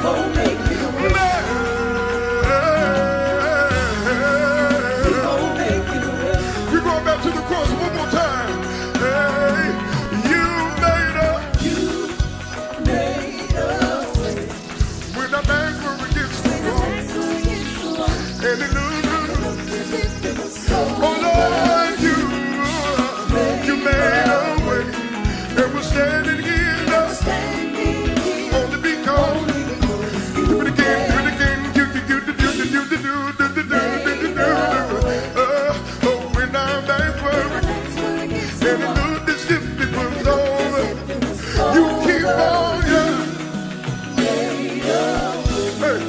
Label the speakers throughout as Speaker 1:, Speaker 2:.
Speaker 1: gon' make it away. We gon' make it away.
Speaker 2: We're going back to the cross one more time. Hey, you made a way. When our backs were against the wall, and it looked as if it was so. Oh Lord, you made a way, and we're standing here only because. Do it again, do it again. Oh, when our backs were against the wall, and it looked as if it was over, you keep on, yeah. Hey,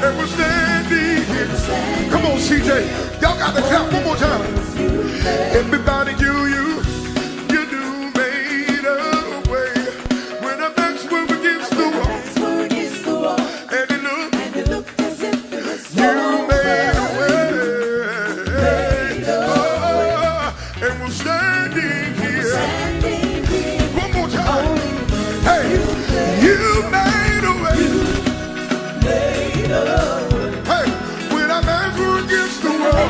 Speaker 2: and we're standing here. Come on, CJ. Y'all got to clap one more time. Everybody, you do made a way. When our backs were against the wall, and it looked as if it was so. You made a way. Oh, and we're standing here. One more time. Hey, you made a way. Hey, when our backs were against the wall,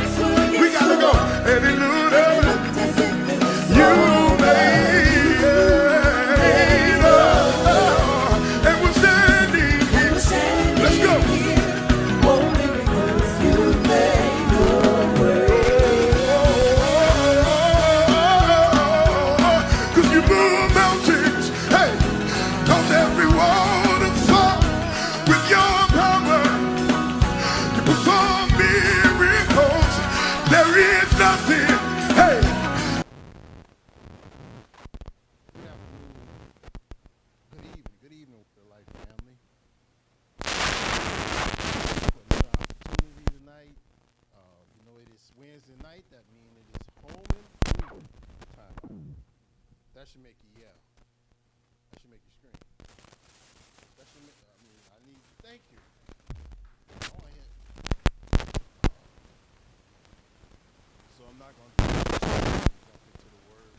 Speaker 2: we gotta go. And it looked as if you made it. And we're standing here. Let's go.
Speaker 1: Only because you made a way.
Speaker 2: Cause you move mountains. Hey, cause every waterfall with your power. You perform miracles. There is nothing. Hey.
Speaker 3: Good evening, Real Life family. Another opportunity tonight. You know, it is Wednesday night. That means it is home improvement time. That should make you yell. That should make you scream. That should make. I need. Thank you. Go ahead. So I'm not going to jump into the word.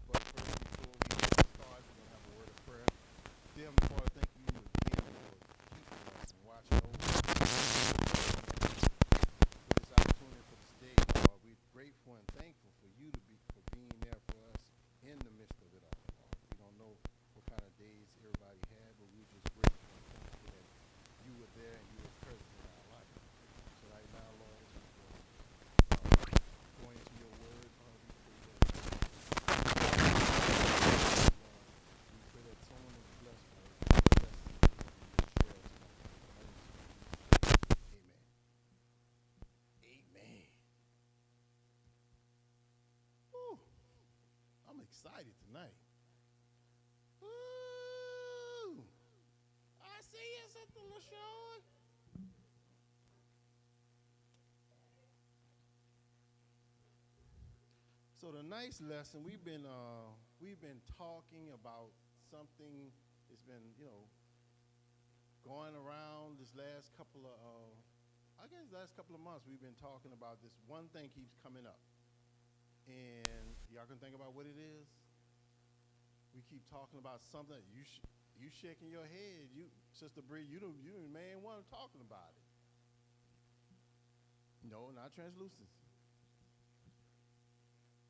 Speaker 3: But first, before we get started, we're going to have a word of prayer. Dear Heavenly Father, thank you again for keeping us and watching over us. For this opportunity for this day, Lord, we're grateful and thankful for you for being there for us in the midst of it all, Lord. We don't know what kind of days everybody had, but we're just grateful and thankful that you were there and you were present in our life. So right now, Lord, as we go into your word, Lord, we pray that someone is blessed by it. Amen. Amen. Woo. I'm excited tonight. Woo. I see you, Sister LaShawn. So tonight's lesson, we've been talking about something that's been, going around this last couple of months. We've been talking about this one thing keeps coming up, and y'all can think about what it is. We keep talking about something. You shaking your head, Sister Bree. You the main one talking about it. No, not translucency.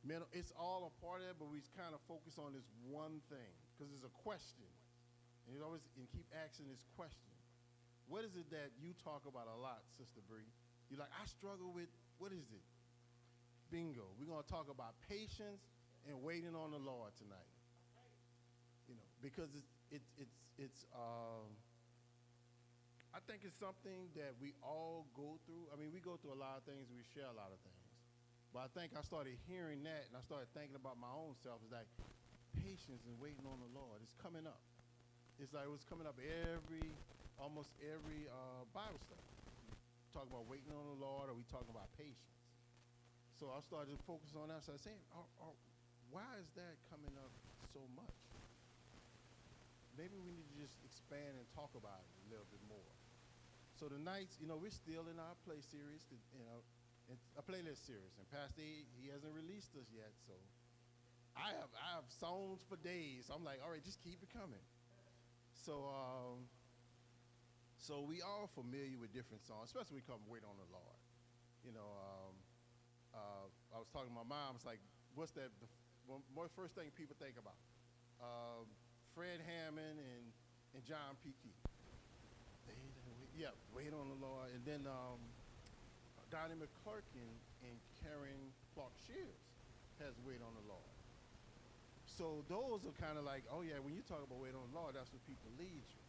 Speaker 3: Man, it's all a part of it, but we kind of focus on this one thing because it's a question, and you always keep asking this question. What is it that you talk about a lot, Sister Bree? You're like, I struggle with, what is it? Bingo. We're going to talk about patience and waiting on the Lord tonight. Because I think it's something that we all go through. I mean, we go through a lot of things. We share a lot of things. But I think I started hearing that, and I started thinking about my own self. It's like patience and waiting on the Lord. It's coming up. It's like it was coming up almost every Bible study. Talk about waiting on the Lord, or we talking about patience. So I started to focus on that. So I was saying, why is that coming up so much? Maybe we need to just expand and talk about it a little bit more. So tonight, we're still in our play series, a playlist series, and Pastor E, he hasn't released us yet, so I have songs for days. So I'm like, all right, just keep it coming. So So we all familiar with different songs, especially when we come wait on the Lord. You know, I was talking to my mom. It's like, what's that? First thing people think about? Um, Fred Hammond and John P. Key. Yeah, wait on the Lord. And then Donnie McClurkin and Karen Clark Shears has wait on the Lord. So those are kind of like, oh yeah, when you talk about wait on the Lord, that's what people lead you.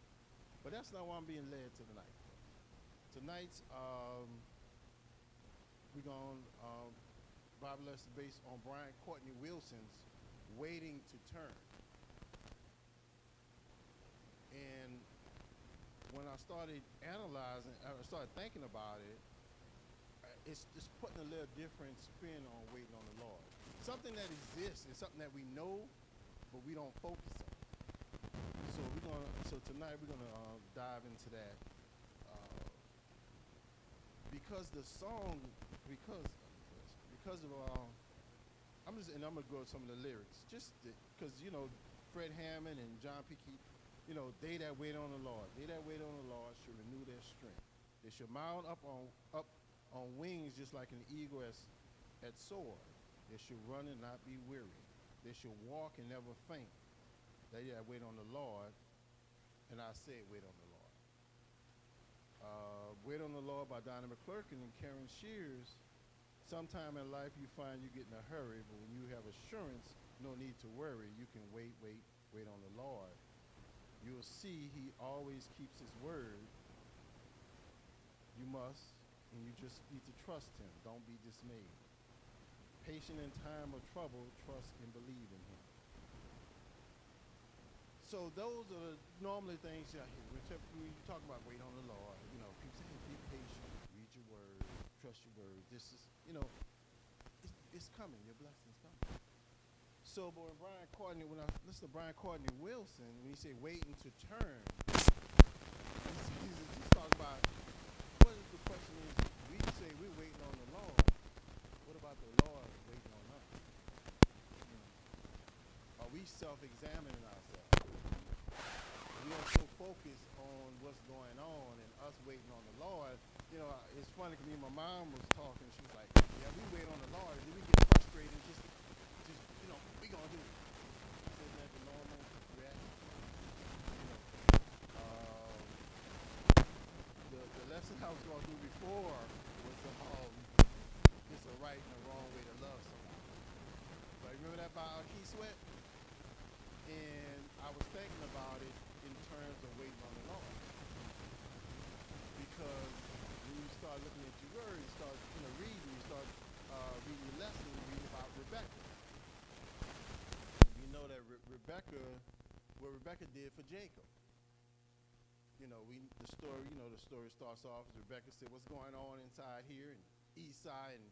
Speaker 3: But that's not why I'm being led to tonight. Tonight's we're going Bible lesson based on Brian Courtney Wilson's "Waiting to Turn." And when I started analyzing, I started thinking about it. It's just putting a little different spin on waiting on the Lord. Something that exists is something that we know, but we don't focus on. So tonight we're gonna dive into that because the song, because of I'm gonna go with some of the lyrics, just because Fred Hammond and John P. Key, they that wait on the Lord, should renew their strength. They should mount up on wings just like an eagle at soar. They should run and not be weary. They should walk and never faint. They that wait on the Lord, and I said wait on the Lord. Wait on the Lord by Donnie McClurkin and Karen Shears. Sometime in life you find you get in a hurry, but when you have assurance, no need to worry. You can wait on the Lord. You'll see he always keeps his word. You must, and you just need to trust him. Don't be dismayed. Patient in time of trouble, trust and believe in him. So those are normally things I hear. When you talk about wait on the Lord, people say, hey, be patient, read your word, trust your word. This is, it's coming. Your blessing's coming. So, but when I listen to Brian Courtney Wilson, when he say waiting to turn, he's talking about, what is the question is, we say we're waiting on the Lord. What about the Lord waiting on us? Are we self-examining ourselves? We are so focused on what's going on and us waiting on the Lord. It's funny because my mom was talking. She was like, yeah, we wait on the Lord. And then we get frustrated and just we going to do it. Isn't that the normal reaction? The lesson I was going to do before was it's a right and a wrong way to love somebody. But remember that by Keith Sweat? And I was thinking about it in terms of waiting on the Lord. Because when you start looking at your word, you start reading, you start reading your lesson, you read about Rebecca. You know that what Rebecca did for Jacob. The story starts off as Rebecca said, what's going on inside here? And Esau and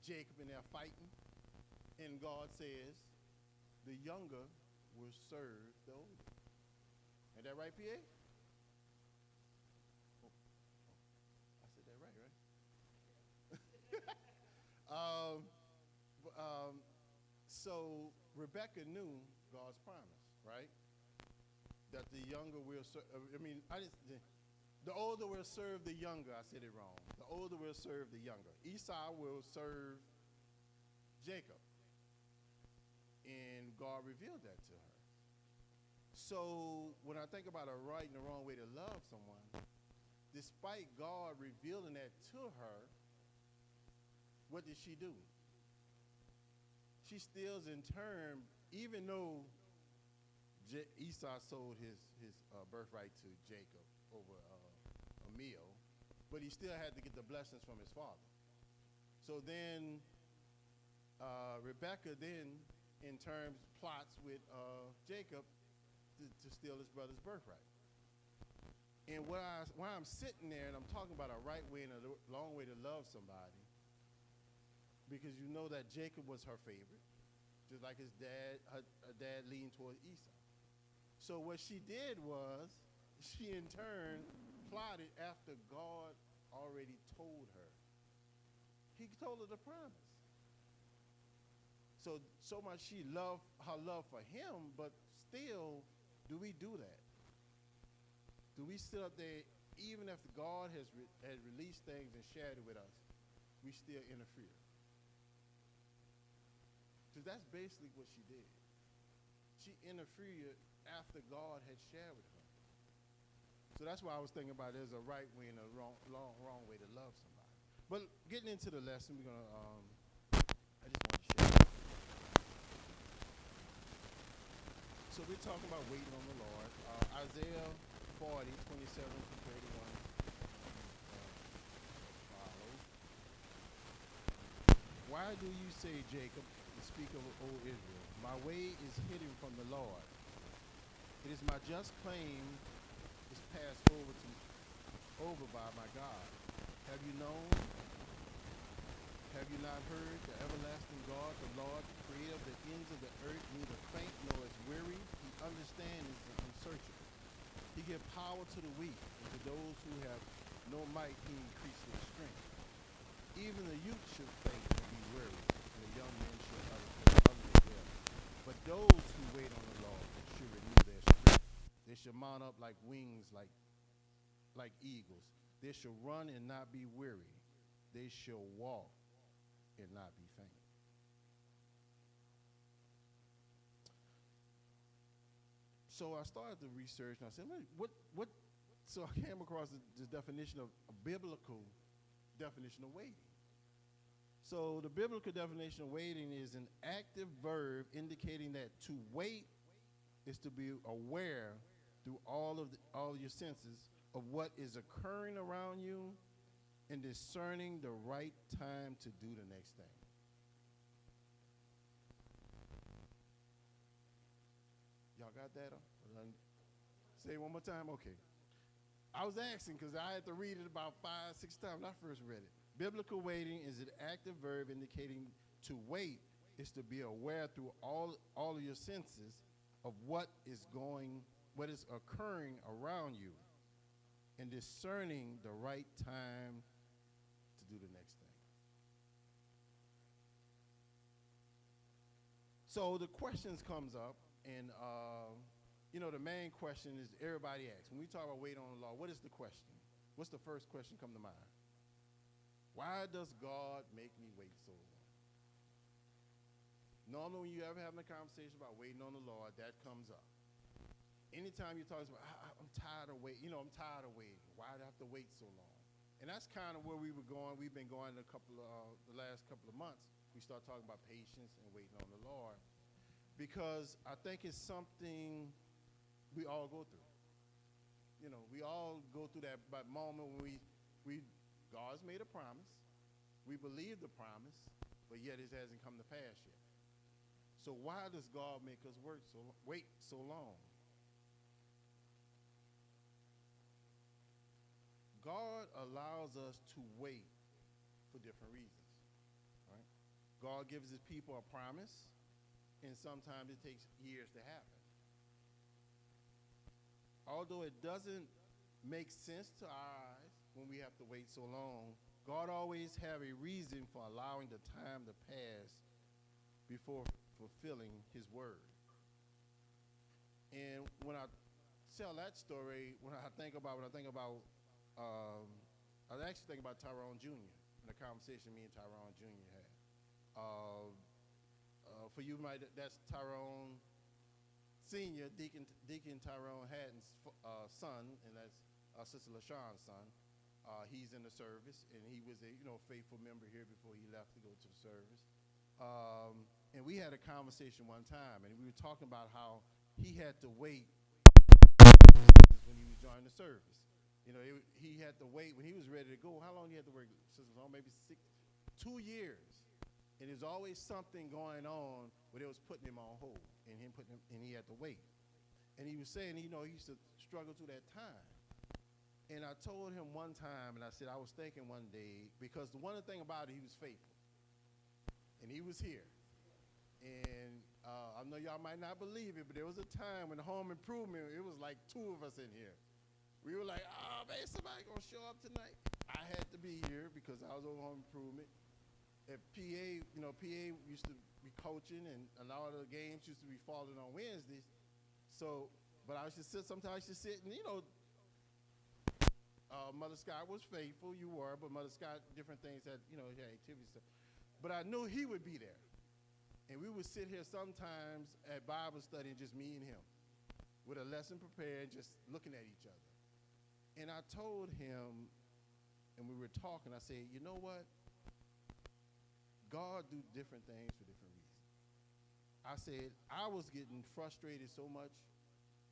Speaker 3: Jacob and they're fighting. And God says, the younger will serve the older. Ain't that right, P.A.? I said that right? So Rebecca knew God's promise, right? That the younger will serve. The older will serve the younger. I said it wrong. The older will serve the younger. Esau will serve Jacob. And God revealed that to her. So when I think about a right and a wrong way to love someone, despite God revealing that to her, what did she do? She still in turn, even though Esau sold his birthright to Jacob over a meal, but he still had to get the blessings from his father. So then Rebecca then in terms plots with Jacob to steal his brother's birthright. And while I'm sitting there and I'm talking about a right way and a long way to love somebody, because you know that Jacob was her favorite, just like his dad, her dad leaned toward Esau. So what she did was, she in turn plotted after God already told her. He told her the promise. So much she loved her love for him, but still, do we do that? Do we sit up there, even if God has released things and shared it with us, we still interfere? Because that's basically what she did. She interfered after God had shared with her. So that's why I was thinking about there's a right way and a wrong way to love somebody. But getting into the lesson, we're gonna. I just want to share. So we're talking about waiting on the Lord. Isaiah 40, 27 to 31. Follows. Why do you say, Jacob, and speak of, O Israel, my way is hidden from the Lord? It is my just claim is passed over by my God. Have you known? Have you not heard? The everlasting God, the Lord, creator of the ends of the earth, neither faint nor is weary. He understands the unsearchable. He gives power to the weak, and to those who have no might he increases their strength. Even the youth should faint and be weary, and the young men should utterly fail. But those who wait on the Lord should renew their strength. They should mount up like wings, like eagles. They shall run and not be weary. They shall walk and not be faint. So I started to research, and I said, what? So I came across this definition of a biblical definition of waiting. So the biblical definition of waiting is an active verb indicating that to wait is to be aware through all of your senses of what is occurring around you and discerning the right time to do the next thing. Y'all got that? Say it one more time? Okay. I was asking because I had to read it about 5, 6 times when I first read it. Biblical waiting is an active verb indicating to wait is to be aware through all of your senses of what is occurring around you and discerning the right time to do the next thing. So the questions comes up, and the main question is everybody asks. When we talk about wait on the Lord, what is the question? What's the first question come to mind? Why does God make me wait so long? Normally when you ever having a conversation about waiting on the Lord, that comes up. Anytime you talk about, I'm tired of waiting, I'm tired of waiting. Why do I have to wait so long? And that's kind of where we were going. We've been going the last couple of months. We start talking about patience and waiting on the Lord, because I think it's something we all go through. We all go through that moment when God's made a promise. We believe the promise, but yet it hasn't come to pass yet. So why does God make us wait so long? God allows us to wait for different reasons. Right? God gives his people a promise, and sometimes it takes years to happen. Although it doesn't make sense to our eyes when we have to wait so long, God always have a reason for allowing the time to pass before fulfilling his word. And when I tell that story, when I think about I was actually thinking about Tyrone Jr. in a conversation me and Tyrone Jr. had. For you, that's Tyrone Senior, Deacon Tyrone Hatton's son, and that's Sister LaShawn's son. He's in the service, and he was a faithful member here before he left to go to the service. And we had a conversation one time, and we were talking about how he had to wait when he was joining the service. He had to wait when he was ready to go. How long he had to wait? Maybe 2 years. And there's always something going on where they was putting him on hold, and he had to wait. And he was saying, he used to struggle through that time. And I told him one time, and I said, I was thinking one day, because the one thing about it, he was faithful. And he was here. And I know y'all might not believe it, but there was a time when the home improvement, it was like 2 of us in here. We were like, man, somebody going to show up tonight? I had to be here because I was on home improvement. At PA, PA used to be coaching, and a lot of the games used to be falling on Wednesdays. So, but I used to sit, sometimes I used to sit, and Mother Scott was faithful, you were, but Mother Scott, different things that, had activities. Stuff. But I knew he would be there. And we would sit here sometimes at Bible study, just me and him, with a lesson prepared, just looking at each other. And I told him, and we were talking, I said, you know what? God do different things for different reasons. I said, I was getting frustrated so much,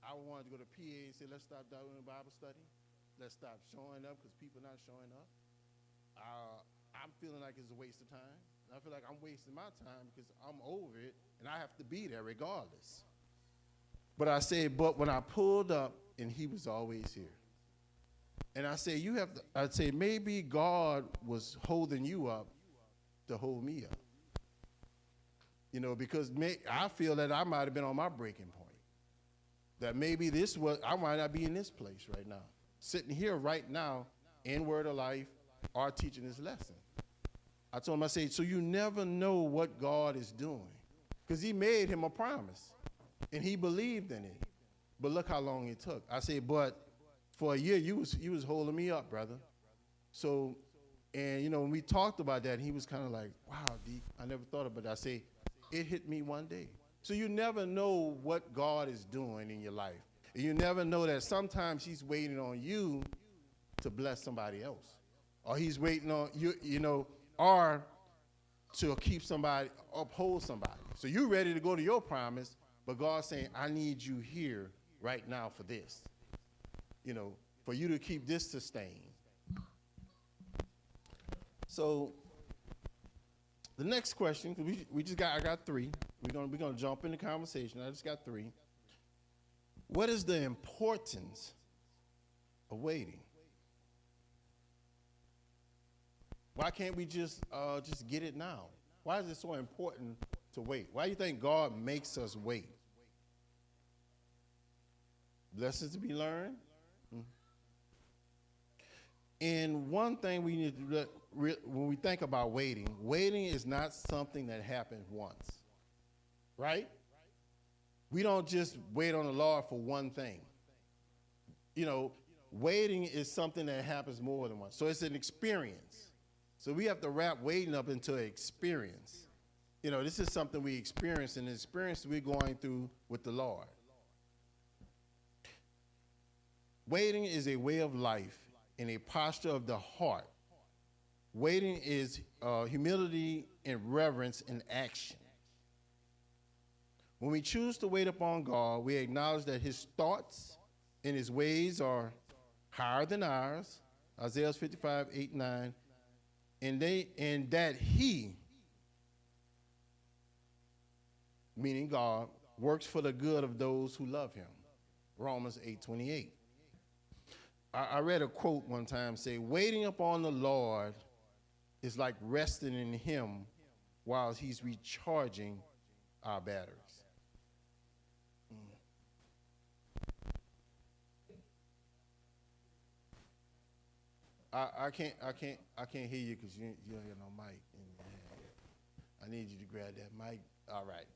Speaker 3: I wanted to go to PA and say, let's stop doing Bible study. Let's stop showing up because people not showing up. I'm feeling like it's a waste of time. I feel like I'm wasting my time because I'm over it and I have to be there regardless. But I said, but when I pulled up and he was always here. And I said, I'd say maybe God was holding you up to hold me up. Because I feel that I might have been on my breaking point. That maybe I might not be in this place right now. Sitting here right now in Word of Life or teaching this lesson. I told him, I said, so you never know what God is doing. Because he made him a promise. And he believed in it. But look how long it took. I said, but for a year, you was holding me up, brother. So, and when we talked about that, he was kind of like, wow, D, I never thought about it. I say, it hit me one day. So you never know what God is doing in your life. And you never know that sometimes he's waiting on you to bless somebody else. Or he's waiting on you, or to keep somebody, uphold somebody. So you're ready to go to your promise, but God's saying, I need you here right now for this. For you to keep this sustained. So the next question, I got three. We're gonna jump in the conversation. I just got three. What is the importance of waiting? Why can't we just get it now? Why is it so important to wait? Why do you think God makes us wait? Lessons to be learned. And one thing we need to when we think about waiting is not something that happens once, right? We don't just wait on the Lord for one thing. Waiting is something that happens more than once. So it's an experience. So we have to wrap waiting up into an experience. This is something we experience, and the experience we're going through with the Lord. Waiting is a way of life and a posture of the heart. Waiting is humility and reverence in action. When we choose to wait upon God, we acknowledge that his thoughts and his ways are higher than ours, Isaiah 55, 8, 9, and that he, meaning God, works for the good of those who love him, Romans 8, 28. I read a quote one time say, waiting upon the Lord is like resting in him while he's recharging our batteries. I can't hear you because you don't have no mic in your hand. I need you to grab that mic. All right.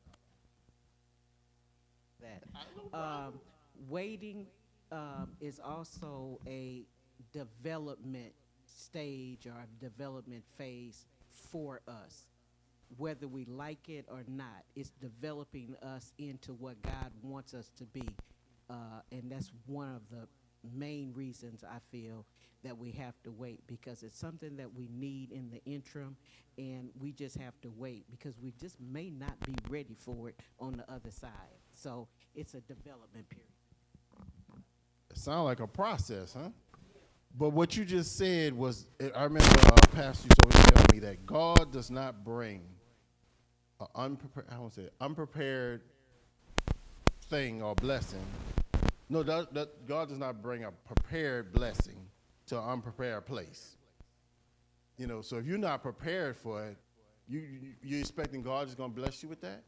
Speaker 1: That waiting is also a development stage or a development phase for us. Whether we like it or not, it's developing us into what God wants us to be. And that's one of the main reasons I feel that we have to wait, because it's something that we need in the interim, and we just have to wait because we just may not be ready for it on the other side. So it's a development period.
Speaker 3: It sounds like a process, huh? But what you just said was, I remember Pastor used to always tell me that God does not bring an unprepared thing or blessing. No, God does not bring a prepared blessing to an unprepared place. So if you're not prepared for it, you're expecting God is going to bless you with that?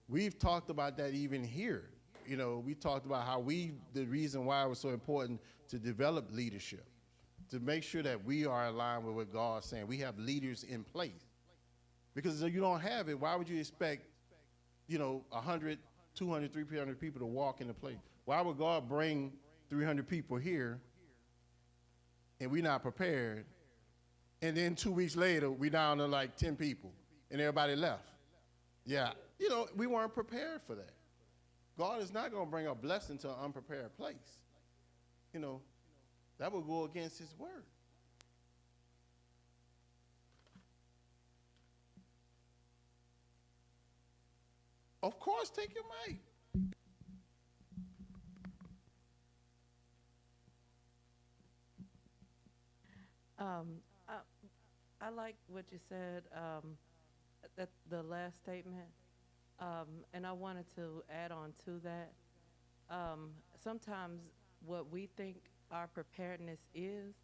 Speaker 3: We've talked about that even here. We talked about how the reason why it was so important to develop leadership, to make sure that we are aligned with what God's saying. We have leaders in place. Because if you don't have it, why would you expect, 100, 200, 300 people to walk into place? Why would God bring 300 people here and we're not prepared, and then 2 weeks later, we down to like 10 people, and everybody left. Yeah, we weren't prepared for that. God is not going to bring a blessing to an unprepared place. That would go against his word. Of course, take your mic.
Speaker 4: Um, I, I like what you said, that the last statement, and I wanted to add on to that. Sometimes what we think our preparedness is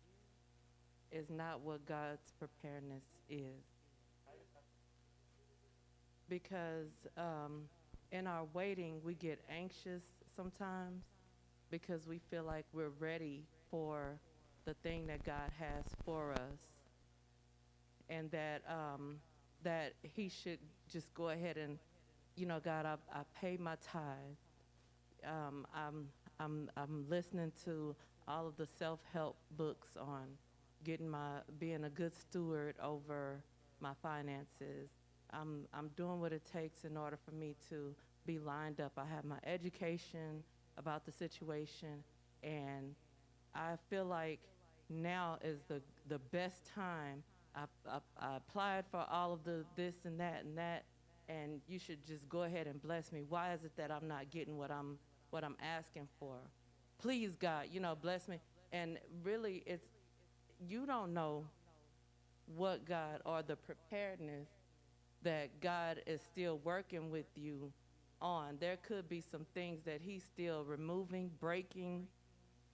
Speaker 4: not what God's preparedness is. Because in our waiting, we get anxious sometimes because we feel like we're ready for the thing that God has for us, and that He should just go ahead and, God, I pay my tithe. I'm listening to all of the self-help books on being a good steward over my finances. I'm doing what it takes in order for me to be lined up. I have my education about the situation, and I feel like now is the best time. I applied for all of the this and that, and you should just go ahead and bless me. Why is it that I'm not getting what I'm asking for? Please, God, bless me. And really, you don't know what God, or the preparedness that God is still working with you on. There could be some things that He's still removing, breaking,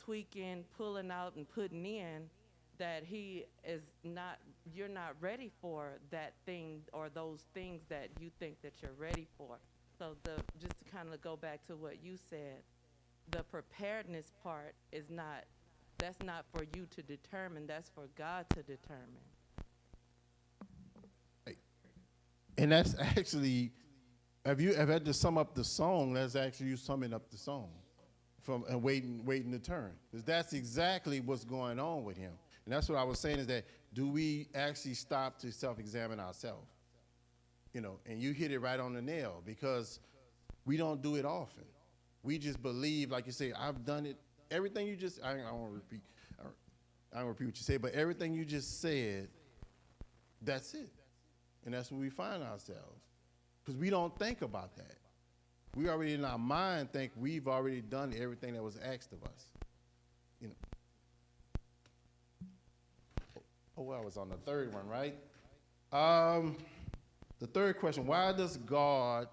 Speaker 4: tweaking, pulling out, and putting in that you're not ready for that thing or those things that you think that you're ready for. So just to kind of go back to what you said, the preparedness part that's not for you to determine, that's for God to determine.
Speaker 3: And that's actually, if I had to sum up the song, that's actually you summing up the song from waiting to turn. Because that's exactly what's going on with him. And that's what I was saying, is that do we actually stop to self-examine ourselves? And you hit it right on the nail, because we don't do it often. We just believe, like you say, I've done it. Everything you just, I don't want to repeat. I don't repeat what you say, but everything you just said, that's it. And that's where we find ourselves. Because we don't think about that. We already in our mind think we've already done everything that was asked of us. Oh, I was on the third one, right? The third question, why does God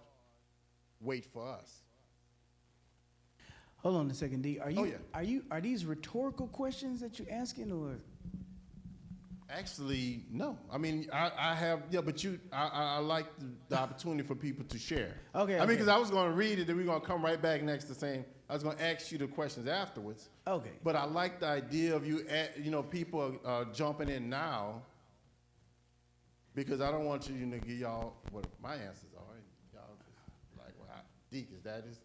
Speaker 3: wait for us?
Speaker 5: Hold on a second, D.
Speaker 3: Yeah.
Speaker 5: Are these rhetorical questions that you're asking, or?
Speaker 3: Actually, no. I mean, I have, but I like the opportunity for people to share.
Speaker 5: Okay.
Speaker 3: I mean, because I was going to read it, then we're going to come right back next to saying, I was going to ask you the questions afterwards.
Speaker 5: Okay.
Speaker 3: But I like the idea of people jumping in now, because I don't want you to give y'all what my answers are. Y'all just like, well, Deke, is that is?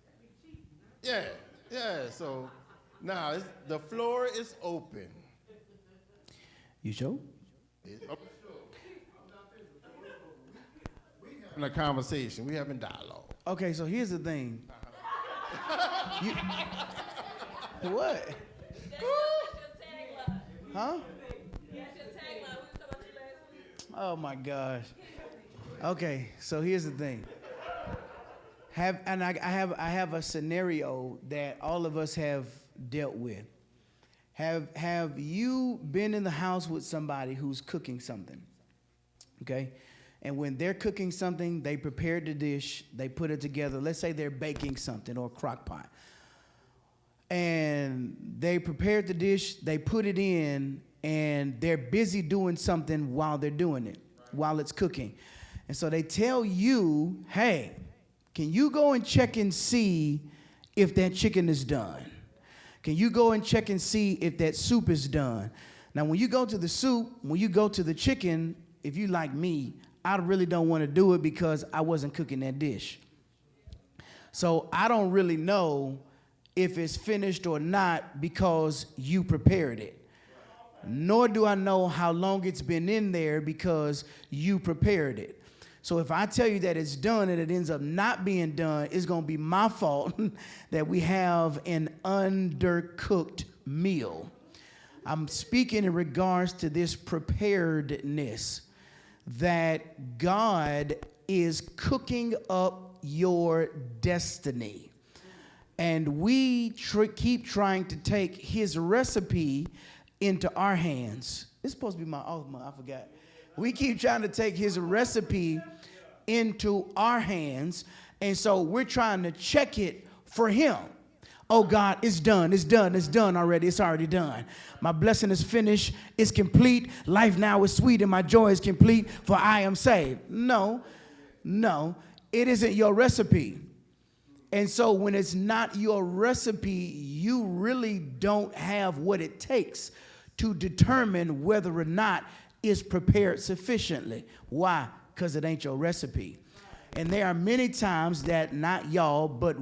Speaker 3: Yeah. So now the floor is open.
Speaker 5: You sure?
Speaker 3: Having a conversation. We having dialogue.
Speaker 5: Okay, so here's the thing. What? Huh? Oh my gosh. Okay, so here's the thing. I have a scenario that all of us have dealt with. Have you been in the house with somebody who's cooking something? Okay? And when they're cooking something, they prepared the dish, they put it together. Let's say they're baking something, or a crock pot. And they prepared the dish, they put it in, and they're busy doing something while they're doing it, while it's cooking. And so they tell you, hey, can you go and check and see if that chicken is done? Can you go and check and see if that soup is done? Now, when you go to the soup, when you go to the chicken, if you like me, I really don't want to do it because I wasn't cooking that dish. So I don't really know if it's finished or not because you prepared it. nor do I know how long it's been in there because you prepared it. So if I tell you that it's done and it ends up not being done, it's going to be my fault that we have an undercooked meal. I'm speaking in regards to this preparedness, that God is cooking up your destiny. And we keep trying to take his recipe into our hands. It's supposed to be my alma, I forgot. We keep trying to take his recipe into our hands, and so we're trying to check it for him. Oh God, it's done, it's done, it's done already, it's already done. My blessing is finished, it's complete. Life now is sweet and my joy is complete, for I am saved. No, it isn't your recipe. And so when it's not your recipe, you really don't have what it takes to determine whether or not it's prepared sufficiently. Why? Because it ain't your recipe. And there are many times that not y'all, but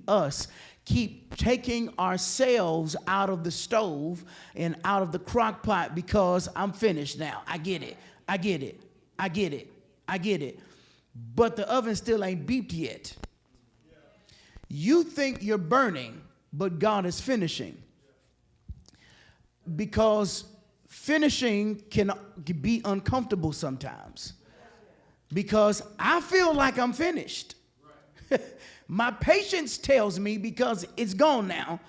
Speaker 5: us, keep taking ourselves out of the stove and out of the crock pot because I'm finished now. I get it. But the oven still ain't beeped yet. You think you're burning, but God is finishing. Because finishing can be uncomfortable sometimes. Because I feel like I'm finished. My patience tells me, because it's gone now,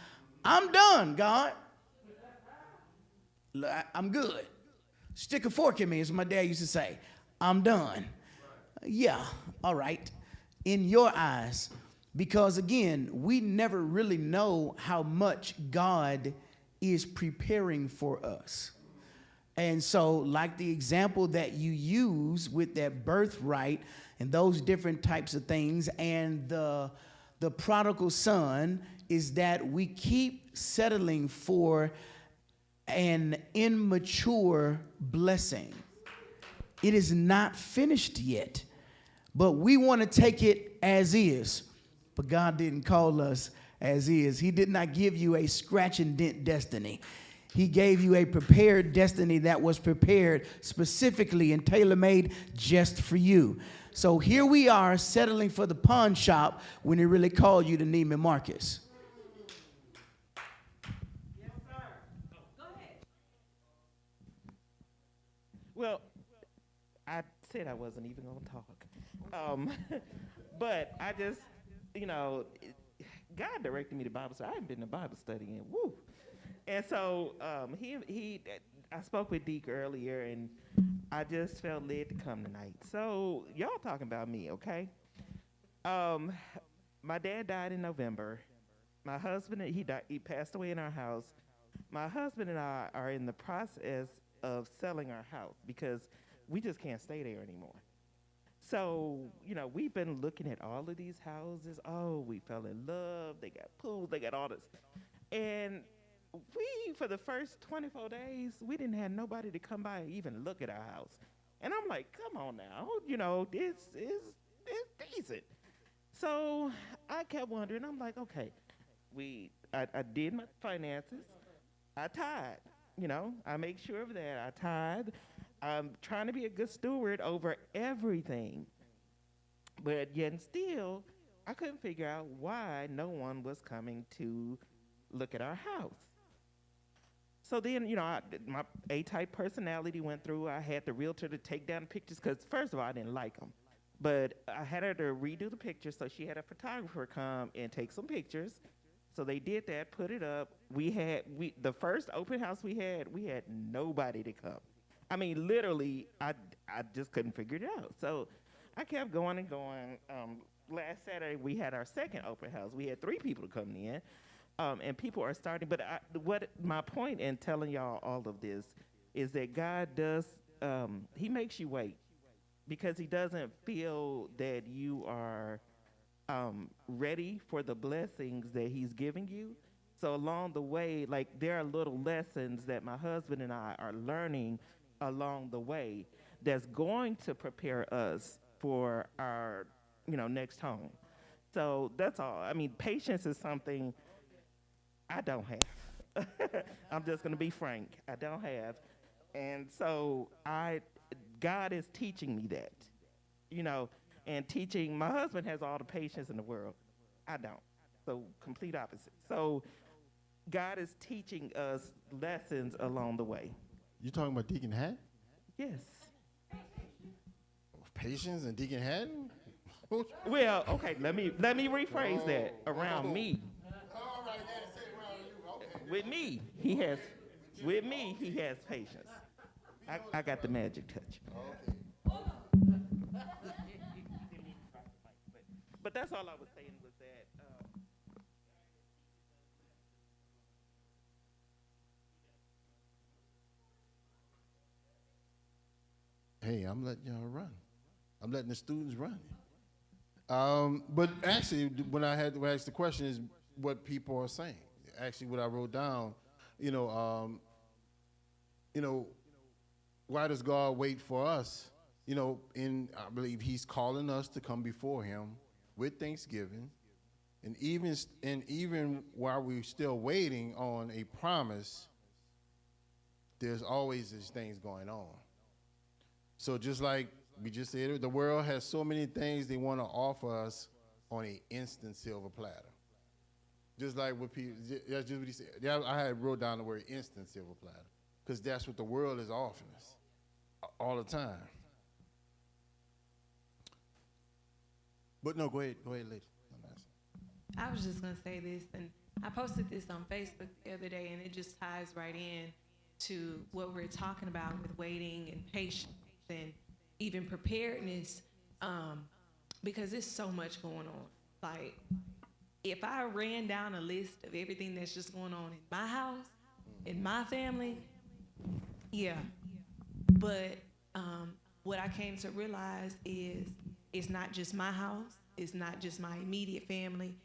Speaker 5: I'm done, God. I'm good. Stick a fork in me, as my dad used to say. I'm done. Yeah, all right. In your eyes. Because again, we never really know how much God is preparing for us. And so, like the example that you use with that birthright and those different types of things, and the prodigal son, is that we keep settling for an immature blessing. It is not finished yet, but we want to take it as is. But God didn't call us as is. He did not give you a scratch and dent destiny. He gave you a prepared destiny that was prepared specifically and tailor-made just for you. So here we are settling for the pawn shop when he really called you to Neiman Marcus.
Speaker 6: Yes, sir. Go ahead. Well, I said I wasn't even going to talk. But I just, God directed me to Bible study. I haven't been to Bible study in, woo. And so I spoke with Deke earlier, and I just felt led to come tonight. So y'all talking about me, okay? My dad died in November. My husband, he passed away in our house. My husband and I are in the process of selling our house because we just can't stay there anymore. So, we've been looking at all of these houses. Oh, we fell in love. They got pools. They got all this. And for the first 24 days, we didn't have nobody to come by and even look at our house. And I'm like, come on now, this is decent. So I kept wondering. I'm like, okay, I did my finances. I tithe, I make sure of that. I tithe. I'm trying to be a good steward over everything. But yet and still, I couldn't figure out why no one was coming to look at our house. So then, my A-type personality went through. I had the realtor to take down pictures because, first of all, I didn't like them. But I had her to redo the pictures, so she had a photographer come and take some pictures. So they did that, put it up. The first open house we had nobody to come. I mean, literally, I just couldn't figure it out. So I kept going and going. Last Saturday, we had our second open house. We had 3 people coming in. And people are starting, but what my point in telling y'all all of this is that God does, he makes you wait because he doesn't feel that you are ready for the blessings that he's giving you. So along the way, there are little lessons that my husband and I are learning along the way that's going to prepare us for our, next home. So that's all. I mean, patience is something I don't have. I'm just going to be frank. I don't have. And so God is teaching me that, you know, and teaching. My husband has all the patience in the world. I don't. So complete opposite. So God is teaching us lessons along the way.
Speaker 3: You talking about Deacon Hatton?
Speaker 6: Yes.
Speaker 3: Patience and Deacon Hatton?
Speaker 6: Well, okay, let me rephrase that. Around me.
Speaker 3: All right, yeah, say around you. Okay.
Speaker 6: With me, he has patience. I got the magic touch. But that's all I was saying was that.
Speaker 3: Hey, I'm letting y'all run. I'm letting the students run. But actually, when I had to ask the question is what people are saying. Actually, what I wrote down, you know, why does God wait for us? You know, I believe He's calling us to come before Him with thanksgiving, and even while we're still waiting on a promise, there's always these things going on. So just like we just said, the world has so many things they want to offer us on an instant silver platter. Just like what people, that's just what he said. Yeah, I had wrote down the word instant silver platter because that's what the world is offering us all the time. But no, go ahead, lady.
Speaker 7: I was just gonna say this, and I posted this on Facebook the other day, and it just ties right in to what we're talking about with waiting and patience and even preparedness, because there's so much going on. Like, if I ran down a list of everything that's just going on in my house, in my family, yeah. But what I came to realize is it's not just my house, it's not just my immediate family.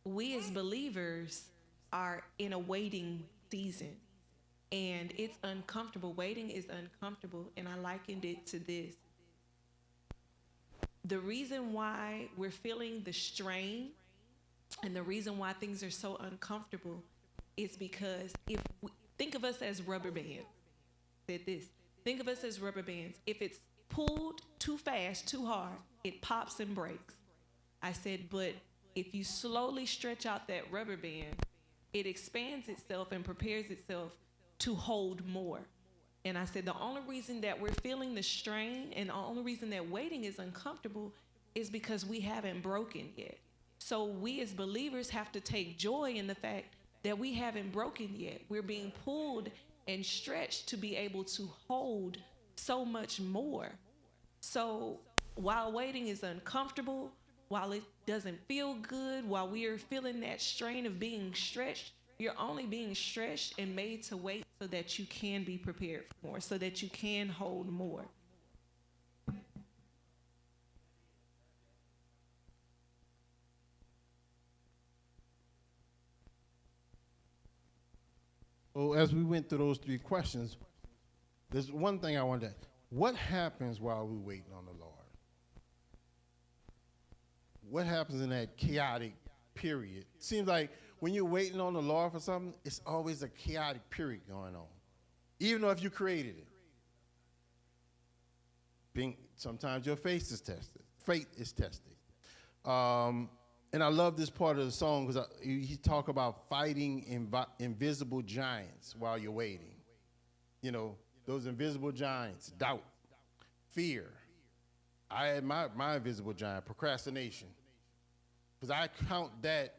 Speaker 7: We as believers are in a waiting season, and it's uncomfortable. Waiting is uncomfortable, and I likened it to this. The reason why we're feeling the strain and the reason why things are so uncomfortable is because think of us as rubber bands. Said this. Think of us as rubber bands. If it's pulled too fast, too hard, it pops and breaks. I said, but if you slowly stretch out that rubber band, it expands itself and prepares itself to hold more. And I said, the only reason that we're feeling the strain and the only reason that waiting is uncomfortable is because we haven't broken yet. So we as believers have to take joy in the fact that we haven't broken yet. We're being pulled and stretched to be able to hold so much more. So while waiting is uncomfortable, while it doesn't feel good, while we are feeling that strain of being stretched, you're only being stretched and made to wait so that you can be prepared for more, so that you can hold more.
Speaker 3: So as we went through those three questions, there's one thing I wanted to ask. What happens while we're waiting on the Lord? What happens in that chaotic period? Seems like when you're waiting on the Lord for something, it's always a chaotic period going on. Even though if you created it. Sometimes your faith is tested. Faith is tested. And I love this part of the song because he talk about fighting invisible giants while you're waiting. You know, those invisible giants, doubt, fear. I had my invisible giant, procrastination. Because I count that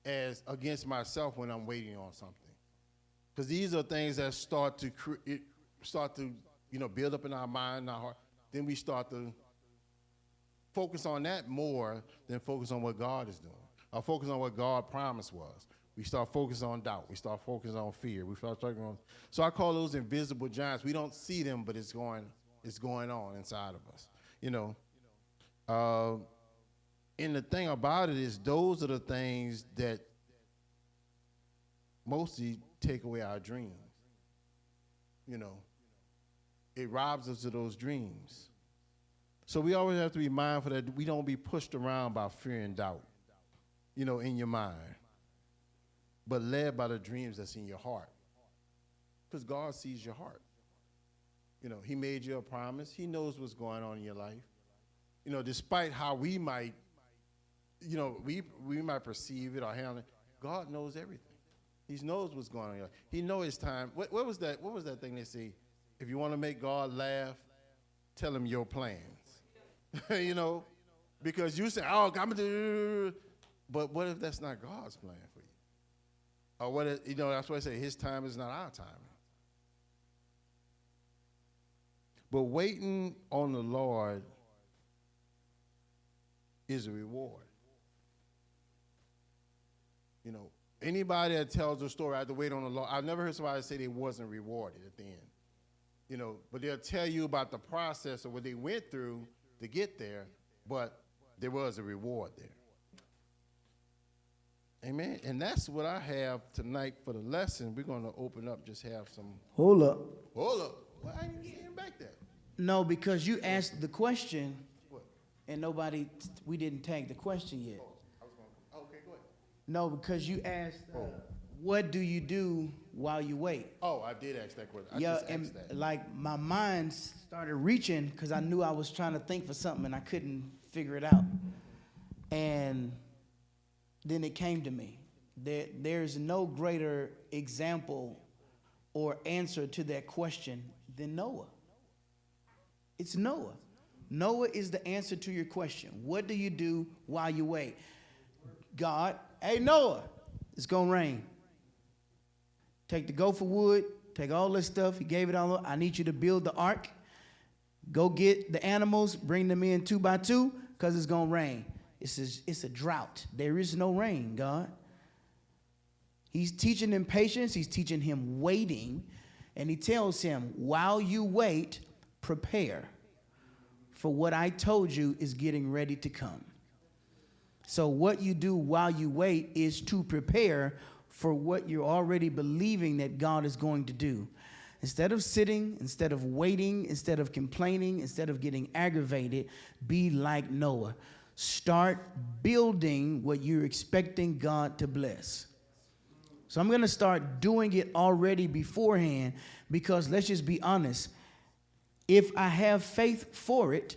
Speaker 3: as against myself when I'm waiting on something. Because these are things that start to build up in our mind, in our heart. Then we start to focus on that more than focus on what God is doing. Or focus on what God promised was. We start focusing on doubt. We start focusing on fear. We start talking on. So I call those invisible giants. We don't see them, but it's going on inside of us. You know. And the thing about it is, those are the things that mostly take away our dreams. You know, it robs us of those dreams. So we always have to be mindful that we don't be pushed around by fear and doubt, you know, in your mind. but led by the dreams that's in your heart. Because God sees your heart. You know, he made you a promise. He knows what's going on in your life. You know, despite how we might, you know, we might perceive it or handle it, God knows everything. He knows what's going on in your life. He knows his time. What was that? What was that thing they say? If you want to make God laugh, tell him your plans. You know, because you say, oh, I'm going to do, but what if that's not God's plan for you? Or what if, you know, that's why I say his time is not our time. But waiting on the Lord is a reward. You know, anybody that tells a story, I had to wait on the Lord. I've never heard somebody say they wasn't rewarded at the end. You know, but they'll tell you about the process of what they went through to get there, but there was a reward there. Amen. And that's what I have tonight for the lesson. We're going to open up, just have some.
Speaker 5: Hold up.
Speaker 3: Hold up. Why are you getting back there?
Speaker 5: No, because you asked the question,
Speaker 3: What?
Speaker 5: and we didn't tag the question yet.
Speaker 3: Okay, go ahead.
Speaker 5: No, because you asked, what do you do while you wait?
Speaker 3: Oh, I did ask that question. I
Speaker 5: Yeah,
Speaker 3: just
Speaker 5: and
Speaker 3: asked that.
Speaker 5: like my mind started reaching because I knew I was trying to think for something and I couldn't figure it out. And then it came to me. There's no greater example or answer to that question than Noah. It's Noah. Noah is the answer to your question. What do you do while you wait? God, hey, Noah, it's going to rain. Take the gopher wood, take all this stuff. He gave it all up. I need you to build the ark. Go get the animals, bring them in 2 by 2, because it's going to rain. It's a drought. There is no rain, God. He's teaching him patience. He's teaching him waiting. And he tells him, while you wait, prepare, for what I told you is getting ready to come. So what you do while you wait is to prepare for what you're already believing that God is going to do. Instead of sitting, instead of waiting, instead of complaining, instead of getting aggravated, be like Noah. Start building what you're expecting God to bless. So I'm going to start doing it already beforehand, because let's just be honest. If I have faith for it,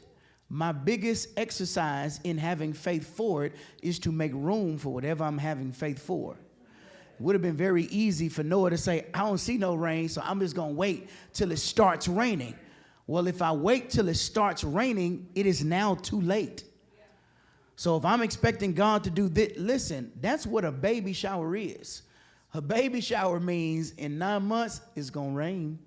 Speaker 5: my biggest exercise in having faith for it is to make room for whatever I'm having faith for. It would have been very easy for Noah to say, I don't see no rain, so I'm just going to wait till it starts raining. Well, if I wait till it starts raining, it is now too late. So if I'm expecting God to do this, listen, that's what a baby shower is. A baby shower means in 9 months, it's going to rain.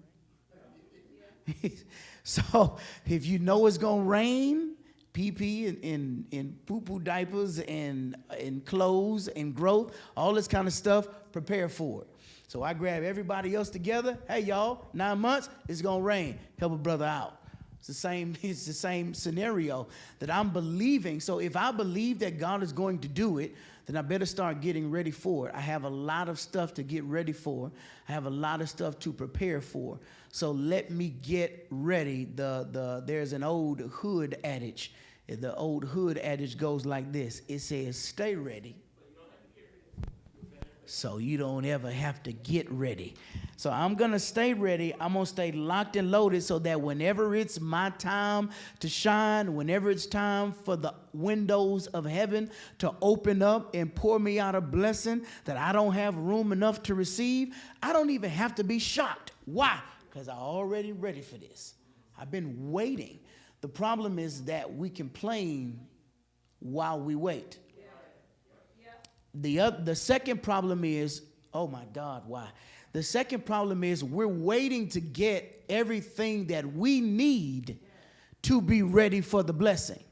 Speaker 5: So if you know it's going to rain, pee and poo-poo diapers and clothes and growth, all this kind of stuff, prepare for it. So I grab everybody else together. Hey, y'all, 9 months, it's going to rain. Help a brother out. It's the same scenario that I'm believing. So if I believe that God is going to do it, then I better start getting ready for it. I have a lot of stuff to get ready for. I have a lot of stuff to prepare for. So let me get ready. There's an old hood adage. The old hood adage goes like this. It says, stay ready, so you don't ever have to get ready. So I'm going to stay ready. I'm going to stay locked and loaded so that whenever it's my time to shine, whenever it's time for the windows of heaven to open up and pour me out a blessing that I don't have room enough to receive, I don't even have to be shocked. Why? Because I'm already ready for this. I've been waiting. The problem is that we complain while we wait. The second problem is, oh my God, why? The second problem is we're waiting to get everything that we need to be ready for the blessing.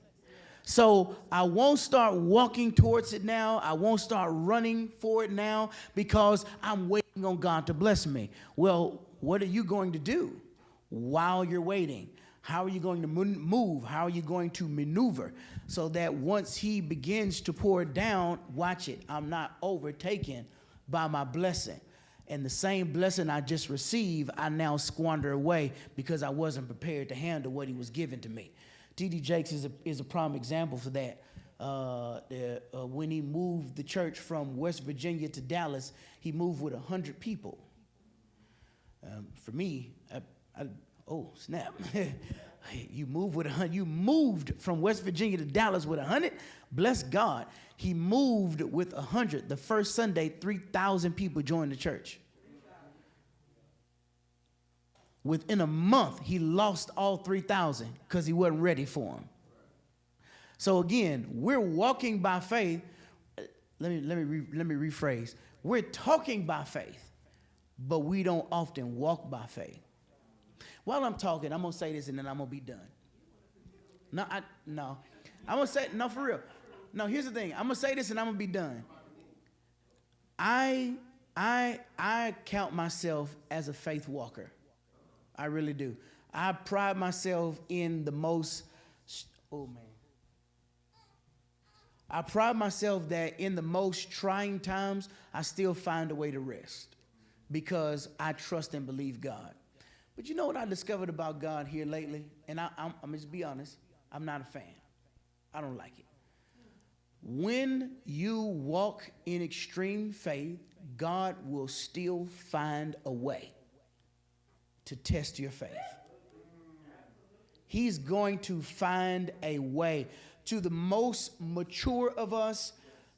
Speaker 5: So I won't start walking towards it now. I won't start running for it now because I'm waiting on God to bless me. Well, what are you going to do while you're waiting? How are you going to move? How are you going to maneuver so that once he begins to pour it down, watch it, I'm not overtaken by my blessing. And the same blessing I just received, I now squander away because I wasn't prepared to handle what he was giving to me. T.D. Jakes is a prime example for that. when he moved the church from West Virginia to Dallas, he moved with 100 people. For me, oh snap! You moved with 100. You moved from West Virginia to Dallas with 100. Bless God, he moved with 100. The first Sunday, 3,000 people joined the church. Within a month, he lost all 3,000 because he wasn't ready for them. So again, we're walking by faith. Let me rephrase. We're talking by faith, but we don't often walk by faith. While I'm talking, I'm gonna say this and then I'm gonna be done. No. I'm gonna say no for real. No, here's the thing. I'm gonna say this and I'm gonna be done. I count myself as a faith walker. I really do. I pride myself in the most. Oh man. I pride myself that in the most trying times, I still find a way to rest because I trust and believe God. But you know what I discovered about God here lately? And I'm just be honest, I'm not a fan. I don't like it. When you walk in extreme faith, God will still find a way to test your faith. He's going to find a way. To the most mature of us,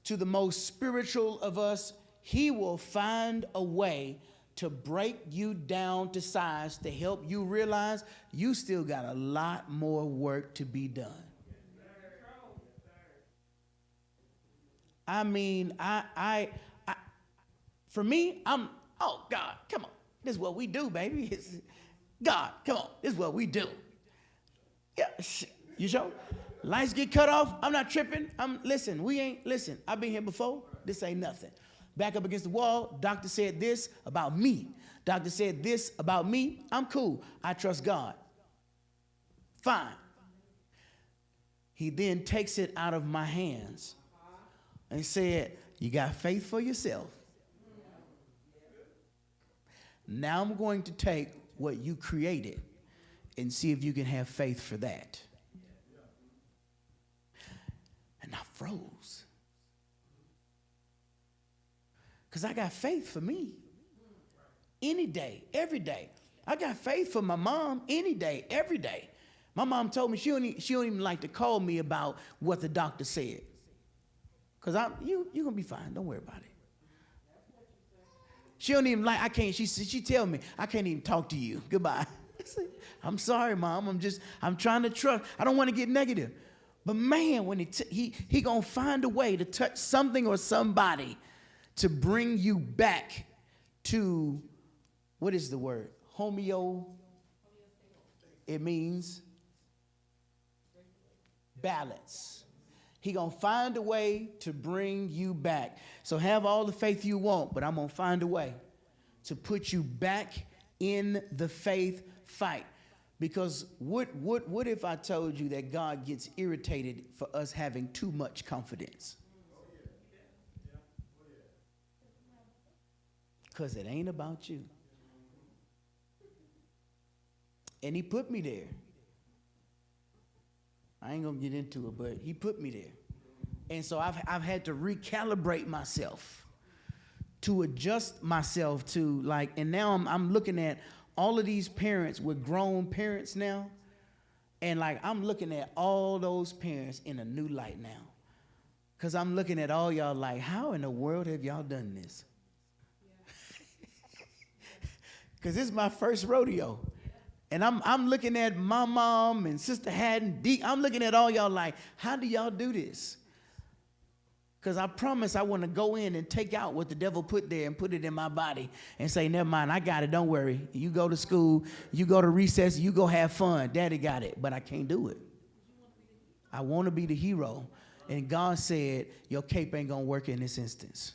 Speaker 5: to the most spiritual of us, he will find a way to break you down to size to help you realize you still got a lot more work to be done. I mean, for me, oh God, come on. This is what we do, baby. God, come on. This is what we do. Yeah, you sure? Lights get cut off. I'm not tripping. Listen, I've been here before. This ain't nothing. Back up against the wall. Doctor said this about me. Doctor said this about me. I'm cool. I trust God. Fine. He then takes it out of my hands and said, you got faith for yourself. Now I'm going to take what you created and see if you can have faith for that. And I froze. Because I got faith for me. Any day, every day. I got faith for my mom any day, every day. My mom told me she don't even like to call me about what the doctor said. Because you're going to be fine. Don't worry about it. She don't even like, she tell me, I can't even talk to you. Goodbye. I'm sorry, Mom. I'm trying to trust. I don't want to get negative. But man, when he going to find a way to touch something or somebody to bring you back to, what is the word? Homeo. It means balance. He going to find a way to bring you back. So have all the faith you want, but I'm going to find a way to put you back in the faith fight. Because what if I told you that God gets irritated for us having too much confidence? Because it ain't about you. And he put me there. I ain't going to get into it, but he put me there. And so I've had to recalibrate myself, to adjust myself to like, and now I'm looking at all of these parents with grown parents now. And like, I'm looking at all those parents in a new light now. Because I'm looking at all y'all like, how in the world have y'all done this? Because this is my first rodeo. And I'm looking at my mom and Sister Haddon. I'm looking at all y'all like, how do y'all do this? Because I promise I want to go in and take out what the devil put there and put it in my body and say, never mind, I got it, don't worry. You go to school, you go to recess, you go have fun. Daddy got it, but I can't do it. I want to be the hero. And God said, your cape ain't going to work in this instance.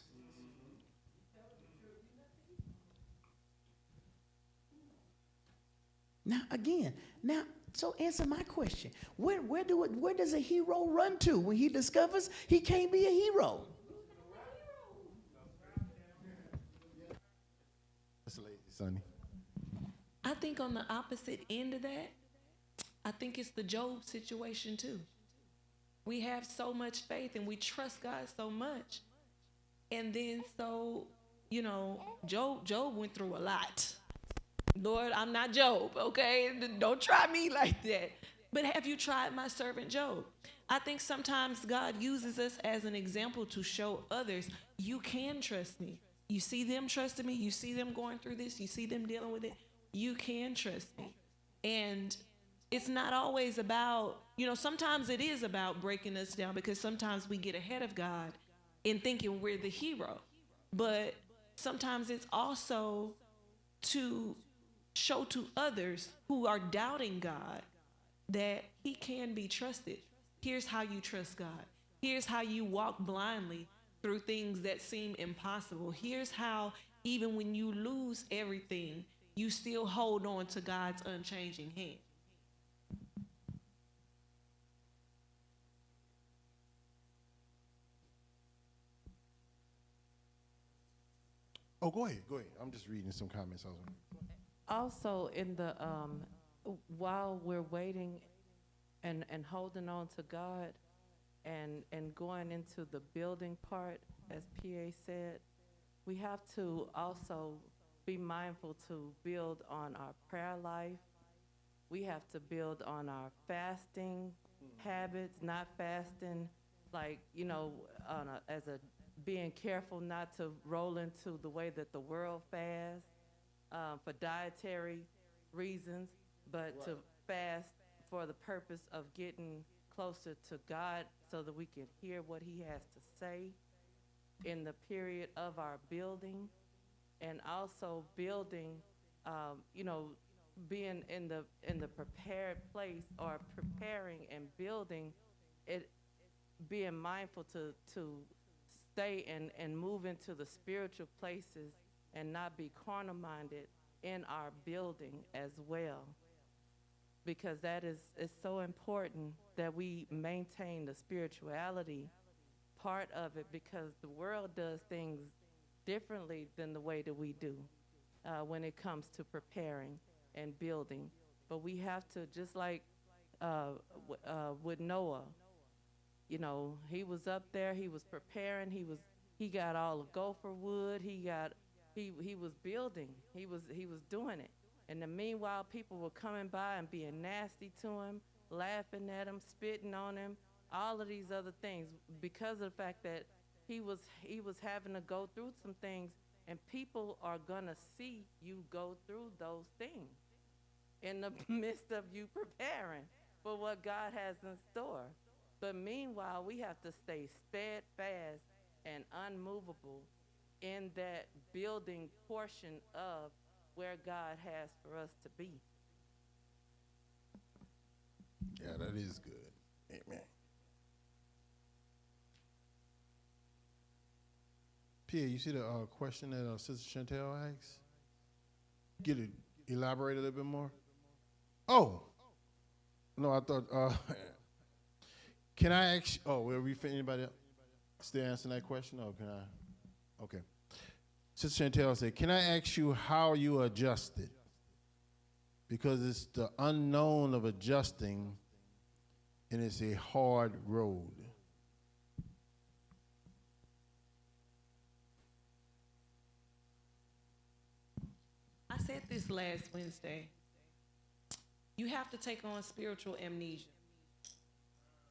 Speaker 5: Now, so answer my question. Where does a hero run to when he discovers he can't be a hero?
Speaker 3: That's lady, Sonny.
Speaker 7: I think on the opposite end of that, I think it's the Job situation too. We have so much faith and we trust God so much. And then Job went through a lot. Lord, I'm not Job, okay? Don't try me like that. But have you tried my servant Job? I think sometimes God uses us as an example to show others, you can trust me. You see them trusting me. You see them going through this. You see them dealing with it. You can trust me. And it's not always about, sometimes it is about breaking us down because sometimes we get ahead of God in thinking we're the hero. But sometimes it's also to show to others who are doubting God that he can be trusted. Here's how you trust God. Here's how you walk blindly through things that seem impossible. Here's how, even when you lose everything, you still hold on to God's unchanging hand.
Speaker 3: Oh, go ahead. I'm just reading some comments.
Speaker 4: Also, in the while we're waiting and holding on to God and going into the building part, as PA said, we have to also be mindful to build on our prayer life. We have to build on our fasting habits, not fasting like, being careful not to roll into the way that the world fasts for dietary reasons, but to fast for the purpose of getting closer to God so that we can hear what he has to say in the period of our building, and also building, being in the prepared place, or preparing and building it, being mindful to stay and move into the spiritual places and not be carnal minded in our building as well, because that is so important that we maintain the spirituality part of it, because the world does things differently than the way that we do when it comes to preparing and building. But we have to, just like with Noah, he was up there, he was preparing, he got all the gopher wood, he was building, he was doing it. And then meanwhile, people were coming by and being nasty to him, laughing at him, spitting on him, all of these other things, because of the fact that he was having to go through some things, and people are gonna see you go through those things in the midst of you preparing for what God has in store. But meanwhile, we have to stay steadfast and unmovable in that building portion of where God has for us to be.
Speaker 3: Yeah, that is good. Amen. Pierre, you see the question that Sister Chantel asked? Get it, elaborate a little bit more. Oh, no, I thought. Can I ask? Oh, will we fit anybody else still answering that question? Or can I? Okay. Sister Chantel said, "Can I ask you how you adjusted? Because it's the unknown of adjusting, and it's a hard road."
Speaker 7: I said this last Wednesday. You have to take on spiritual amnesia.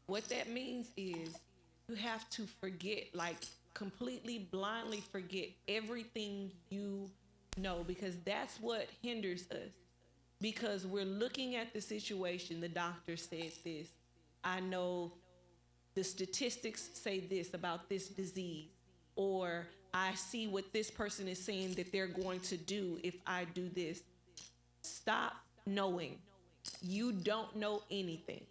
Speaker 7: What that means is you have to forget, like completely blindly forget everything you know, because that's what hinders us. Because we're looking at the situation, the doctor said this, I know the statistics say this about this disease, or I see what this person is saying that they're going to do if I do this. Stop knowing. You don't know anything.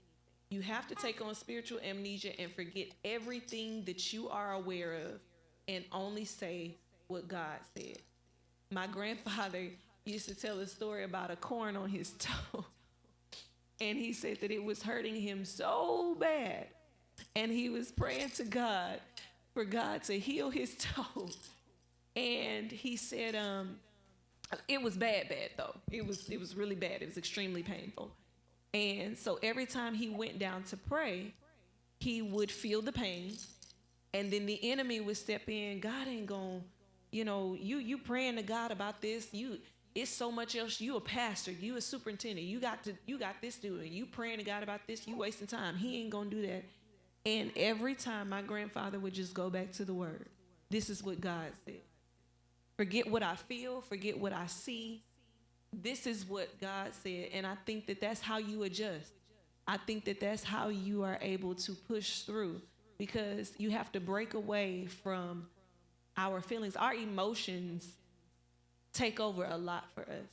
Speaker 7: You have to take on spiritual amnesia and forget everything that you are aware of and only say what God said. My grandfather used to tell a story about a corn on his toe. And he said that it was hurting him so bad. And he was praying to God for God to heal his toe. And he said, it was bad though. It was really bad. It was extremely painful. And so every time he went down to pray, he would feel the pain, and then the enemy would step in. God ain't gonna, you praying to God about this. It's so much else. You a pastor, you a superintendent, you got this doing. You praying to God about this. You wasting time. He ain't gonna do that. And every time my grandfather would just go back to the word. This is what God said. Forget what I feel. Forget what I see. This is what God said. And I think that that's how you adjust. I think that that's how you are able to push through, because you have to break away from our feelings. Our emotions take over a lot for us.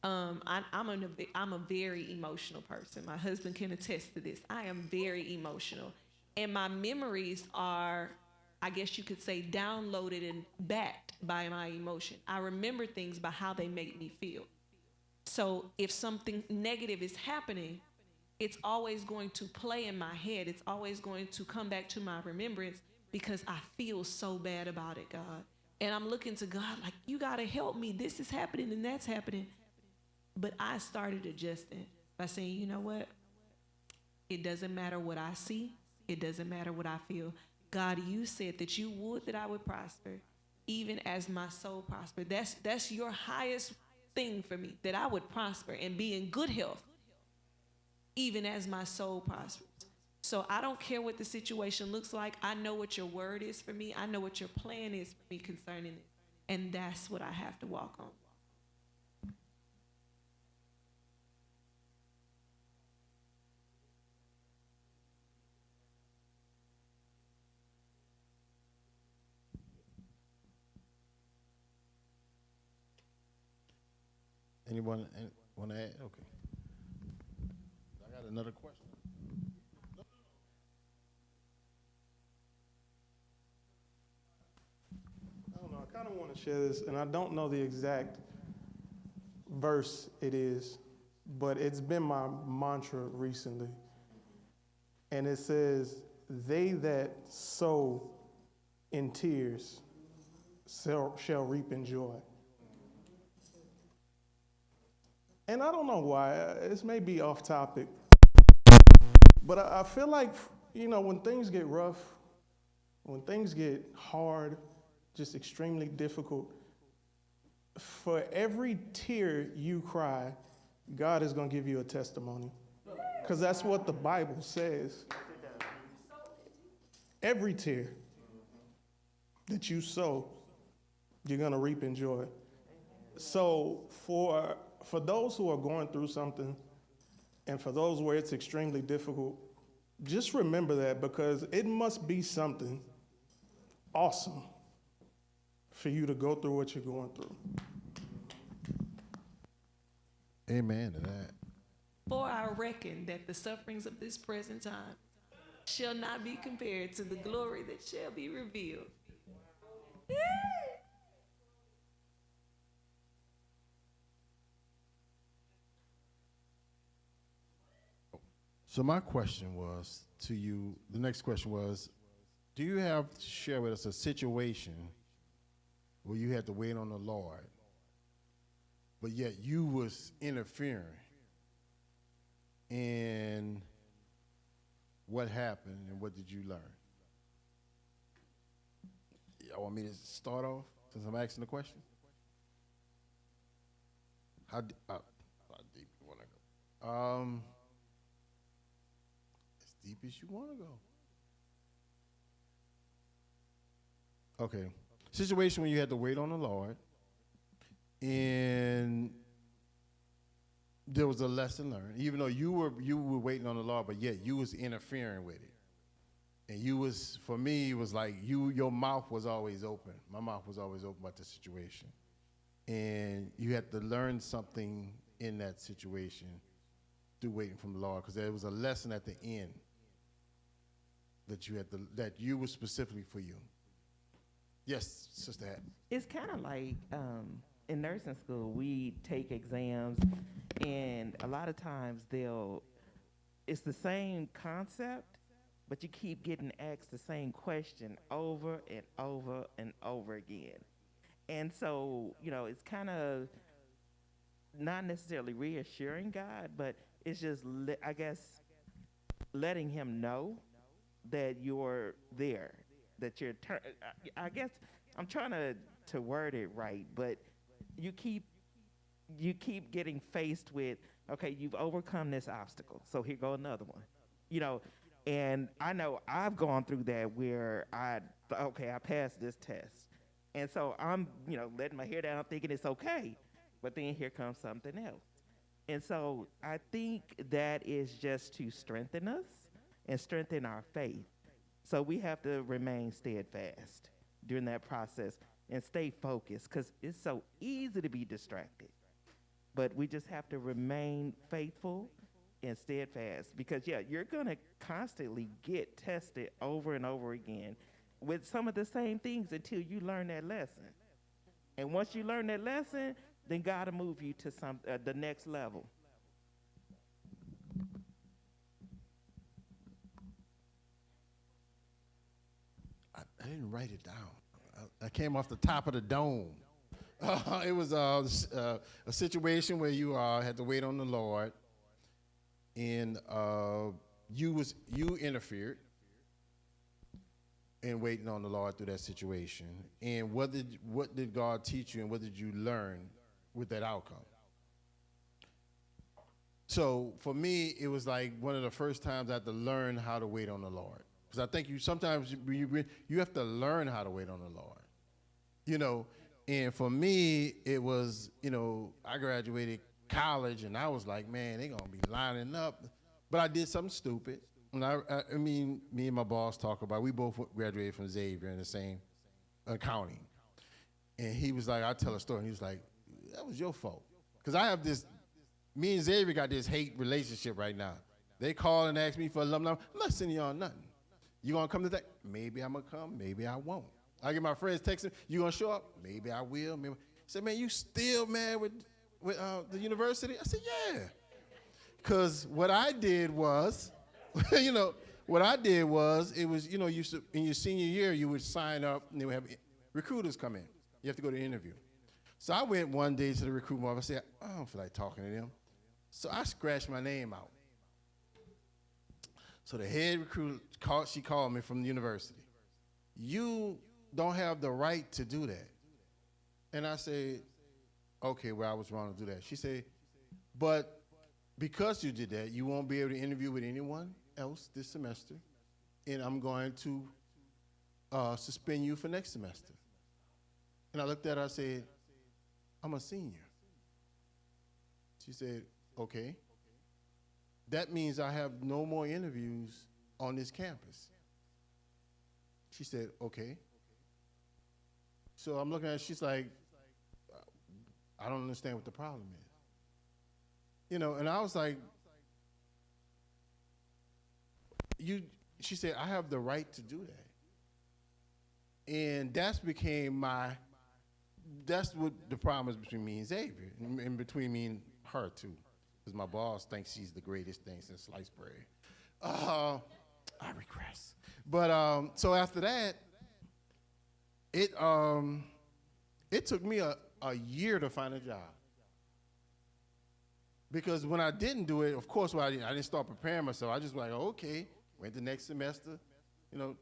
Speaker 7: I'm a very emotional person. My husband can attest to this. I am very emotional. And my memories are, I guess you could say, downloaded and backed by my emotion. I remember things by how they make me feel. So if something negative is happening, it's always going to play in my head. It's always going to come back to my remembrance because I feel so bad about it, God. And I'm looking to God like, you got to help me. This is happening and that's happening. But I started adjusting by saying, you know what? It doesn't matter what I see. It doesn't matter what I feel. God, you said that you would that I would prosper, even as my soul prospered. That's your highest thing for me, that I would prosper and be in good health, even as my soul prospers. So I don't care what the situation looks like. I know what your word is for me. I know what your plan is for me concerning it. And that's what I have to walk on.
Speaker 3: Anyone want to add? Okay. I got another question.
Speaker 8: I don't know. I kind of want to share this, and I don't know the exact verse it is, but it's been my mantra recently. And it says, "They that sow in tears shall reap in joy." And I don't know why. This may be off topic, but I feel like, when things get rough, when things get hard, just extremely difficult, for every tear you cry, God is going to give you a testimony. Because that's what the Bible says. Every tear that you sow, you're going to reap in joy. So for those who are going through something, and for those where it's extremely difficult, just remember that, because it must be something awesome for you to go through what you're going through.
Speaker 3: Amen to that.
Speaker 7: For I reckon that the sufferings of this present time shall not be compared to the glory that shall be revealed.
Speaker 3: So my question was to you, the next question was, do you have to share with us a situation where you had to wait on the Lord, but yet you was interfering? And what happened and what did you learn? Y'all want me to start off since I'm asking the question? How deep you want to go? As deep as you want to go. Okay. Situation when you had to wait on the Lord, and there was a lesson learned, even though you were waiting on the Lord, but yet you was interfering with it. And you was, for me, it was like your mouth was always open. My mouth was always open about the situation. And you had to learn something in that situation through waiting from the Lord, because there was a lesson at the end that you was specifically for you. Yes, Sister Hat.
Speaker 6: It's kind of like in nursing school, we take exams, and a lot of times it's the same concept, but you keep getting asked the same question over and over and over again. And so, it's kind of not necessarily reassuring God, but it's just, I guess, letting him know that you're there, that you're I guess I'm trying to word it right, but you keep getting faced with, okay, you've overcome this obstacle, so here go another one, you know. And I know I've gone through that where okay, I passed this test, and so I'm, letting my hair down, thinking it's okay, but then here comes something else. And so I think that is just to strengthen us and strengthen our faith. So we have to remain steadfast during that process and stay focused, because it's so easy to be distracted. But we just have to remain faithful and steadfast, because, yeah, you're going to constantly get tested over and over again with some of the same things until you learn that lesson. And once you learn that lesson, then God will move you to the next level.
Speaker 3: I didn't write it down. I came off the top of the dome. It was a situation where you had to wait on the Lord, and you interfered in waiting on the Lord through that situation. And what did God teach you, and what did you learn with that outcome? So for me, it was like one of the first times I had to learn how to wait on the Lord. Because I think sometimes you have to learn how to wait on the Lord. And for me, it was, I graduated college, and I was like, man, they're going to be lining up. But I did something stupid. And I mean, me and my boss talk about it. We both graduated from Xavier in the same accounting. And he was like, I'll tell a story. And he was like, that was your fault. Because me and Xavier got this hate relationship right now. They call and ask me for alumni. I'm not sending y'all nothing. You going to come to that? Maybe I'm going to come. Maybe I won't. I get my friends texting, you going to show up? Maybe I will. Maybe. I said, man, you still mad with the university? I said, yeah. Because what I did was, it was, in your senior year, you would sign up, and they would have recruiters come in. You have to go to the interview. So I went one day to the recruitment office. I said, I don't feel like talking to them. So I scratched my name out. So the head recruiter, she called me from the university. You don't have the right to do that. And I said, okay, well, I was wrong to do that. She said, but because you did that, you won't be able to interview with anyone else this semester, and I'm going to suspend you for next semester. And I looked at her, I said, I'm a senior. She said, okay. That means I have no more interviews on this campus. She said, okay. So I'm looking at her, she's like, I don't understand what the problem is. And I was like, she said, I have the right to do that. And that's what the problem is between me and Xavier, and between me and her too. Because my boss thinks she's the greatest thing since sliced bread. I regress. But so after that, it took me a year to find a job. Because when I didn't do it, of course, I didn't start preparing myself. I just was like, okay, went the next semester,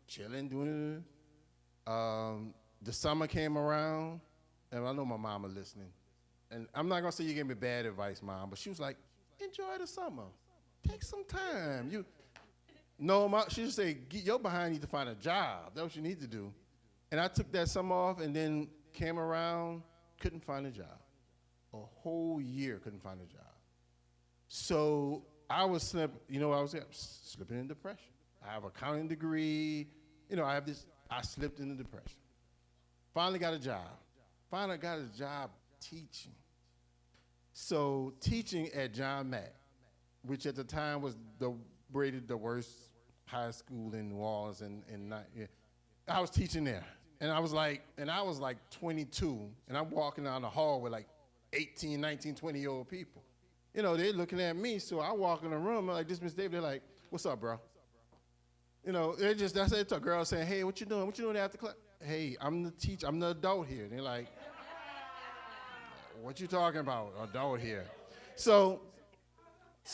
Speaker 3: chilling, doing it. The summer came around, and I know my mama listening. And I'm not going to say you gave me bad advice, Mom, but she was like, enjoy the summer. Take some time. She just say, your behind need to find a job. That's what you need to do. And I took that summer off, and then came around, couldn't find a job. A whole year couldn't find a job. So I was slipping in depression. I have an accounting degree. I slipped into depression. Finally got a job. Finally got a job teaching. So teaching at John Mack, which at the time was rated the worst high school in New Orleans, I was teaching there. And I was like 22, and I'm walking down the hall with like 18, 19, 20-year-old people. They're looking at me, so I walk in the room, I'm like, this Miss David, they're like, what's up, bro? That's it to a girl saying, hey, what you doing? What you doing after class? Hey, I'm the teacher, I'm the adult here. And they're like, what you talking about, adult here? So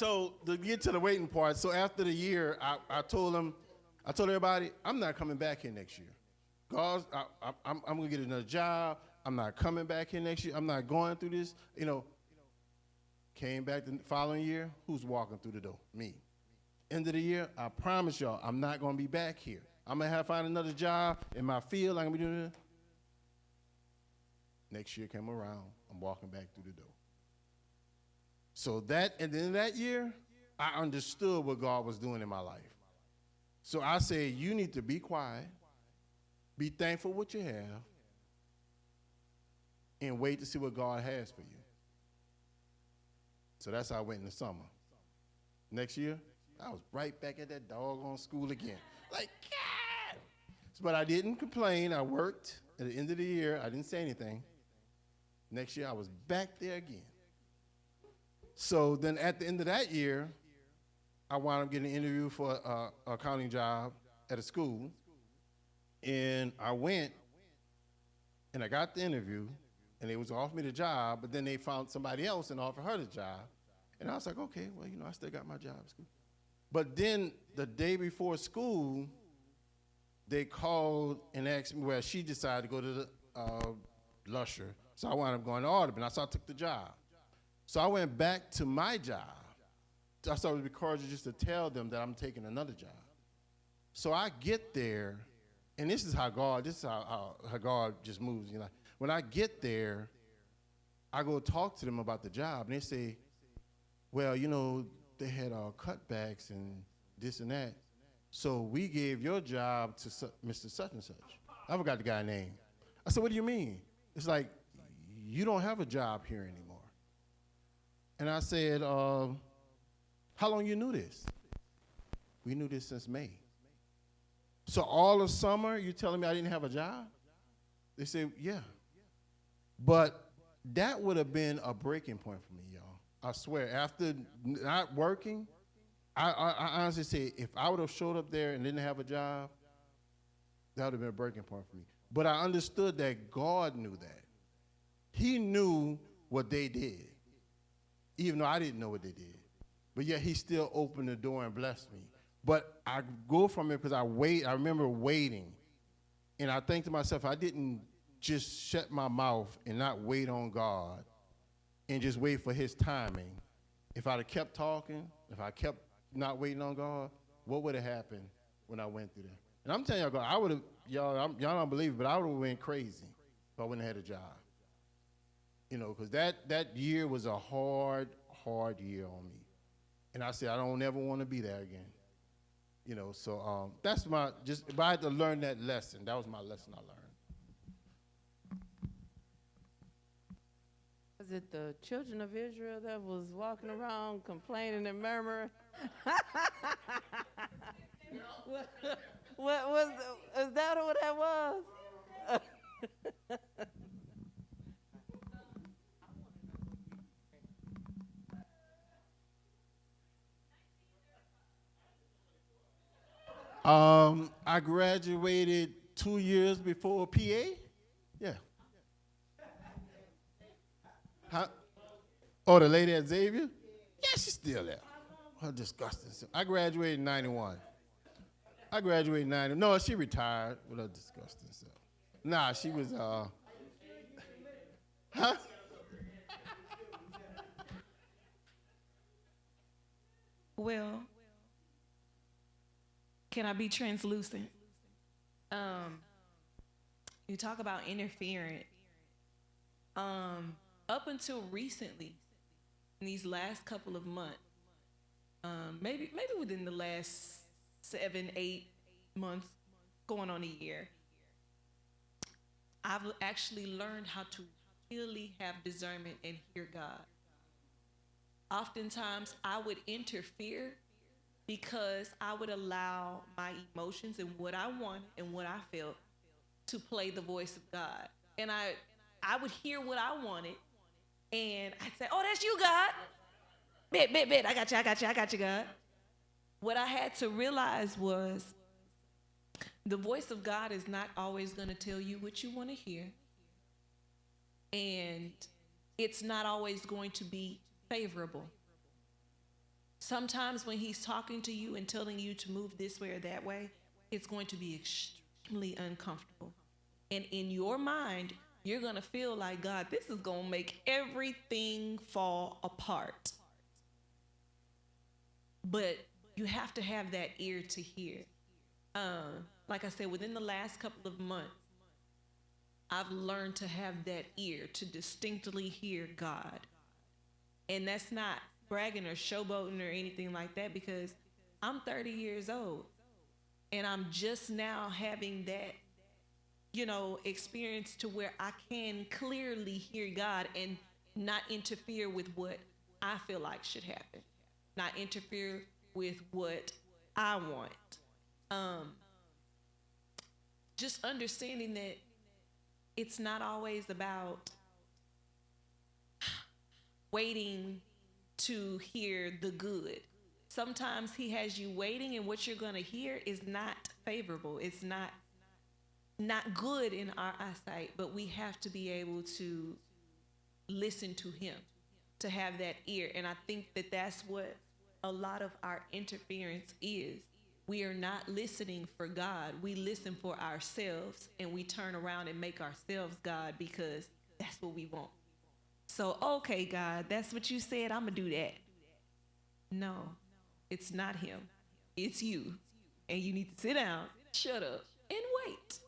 Speaker 3: to get to the waiting part, so after the year, I told them, I told everybody, I'm not coming back here next year. I'm going to get another job. I'm not coming back here next year. I'm not going through this. Came back the following year. Who's walking through the door? Me. End of the year, I promise y'all, I'm not going to be back here. I'm going to have to find another job in my field. I'm going to be doing it. Next year came around. I'm walking back through the door. So at the end of that year, I understood what God was doing in my life. So I said, you need to be quiet, be thankful for what you have, and wait to see what God has for you. So that's how I went in the summer. Next year, I was right back at that doggone school again. Like, God! But I didn't complain. I worked. At the end of the year, I didn't say anything. Next year, I was back there again. So then at the end of that year, I wound up getting an interview for an accounting job at a school. And I went, and I got the interview, and they was offering me the job, but then they found somebody else and offered her the job. And I was like, okay, well, I still got my job at school. But then the day before school, they called and asked me, well, she decided to go to the Lusher. So I wound up going to Audubon. So I took the job. So I went back to my job. I started to be encouraged just to tell them that I'm taking another job. So I get there, and this is how God just moves. When I get there, I go talk to them about the job, and they say, well, they had cutbacks and this and that. So we gave your job to Mr. Such and Such. I forgot the guy's name. I said, what do you mean? It's like, you don't have a job here anymore. And I said, how long you knew this? We knew this since May. So all of summer, you telling me I didn't have a job? They said, yeah. But that would have been a breaking point for me, y'all. I swear, after not working, I honestly say, if I would have showed up there and didn't have a job, that would have been a breaking point for me. But I understood that God knew that. He knew what they did, even though I didn't know what they did. But yet he still opened the door and blessed me. But I go from it because I remember waiting. And I think to myself, I didn't just shut my mouth and not wait on God and just wait for his timing. If I'd have kept talking, if I kept not waiting on God, what would have happened when I went through that? And I'm telling y'all, I would have, y'all don't believe it, but I would have went crazy if I wouldn't have had a job. Because that year was a hard year on me. And I said, I don't ever want to be there again. So that's if I had to learn that lesson, that was my lesson I learned.
Speaker 4: Was it the children of Israel that was walking around complaining and murmuring? Is that what that was?
Speaker 3: I graduated 2 years before PA. Yeah. Huh? Oh, the lady at Xavier? Yeah, she's still there. Her disgusting self. I graduated in 91. No, she retired with her disgusting self. Nah, she was, huh?
Speaker 7: Well, can I be translucent? You talk about interference. Up until recently, in these last couple of months, maybe within the last 7-8 months, going on a year, I've actually learned how to really have discernment and hear God. Oftentimes, I would interfere because I would allow my emotions and what I want and what I felt to play the voice of God. And I would hear what I wanted, and I'd say, oh, that's you, God. Bet, I got you, God. What I had to realize was the voice of God is not always going to tell you what you want to hear, and it's not always going to be favorable. Sometimes when he's talking to you and telling you to move this way or that way, it's going to be extremely uncomfortable. And in your mind, you're going to feel like, God, this is going to make everything fall apart. But you have to have that ear to hear. Like I said, within the last couple of months, I've learned to have that ear to distinctly hear God. And that's not bragging or showboating or anything like that, because I'm 30 years old and I'm just now having that, experience to where I can clearly hear God and not interfere with what I feel like should happen, not interfere with what I want. Just understanding that it's not always about waiting to hear the good. Sometimes he has you waiting, and what you're going to hear is not favorable. It's not good in our eyesight, but we have to be able to listen to him, to have that ear. And I think that that's what a lot of our interference is. We are not listening for God. We listen for ourselves, and we turn around and make ourselves God because that's what we want. So, okay, God, that's what you said. I'm going to do that. No, it's not him. It's you. And you need to sit down, shut up, and wait.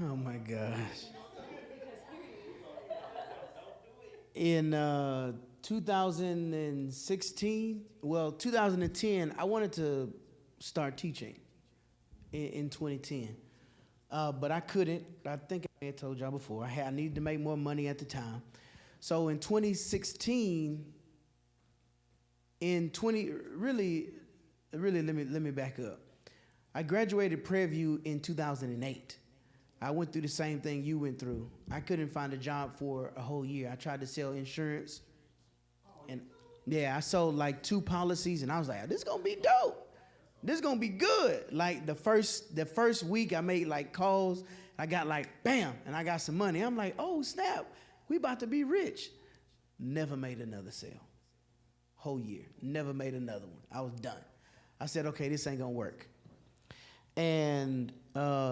Speaker 5: Oh my gosh. In 2016, 2010, I wanted to start teaching in 2010. But I couldn't. I think I had told y'all before. I needed to make more money at the time. So in 2016, really, let me back up. I graduated Prairie View in 2008. I went through the same thing you went through. I couldn't find a job for a whole year. I tried to sell insurance. And yeah, I sold like 2 policies, and I was like, this is gonna be dope. This is gonna be good. Like the first week I made like calls, I got like bam, and I got some money. I'm like, oh snap, we about to be rich. Never made another sale. Whole year. Never made another one. I was done. I said, okay, this ain't gonna work. And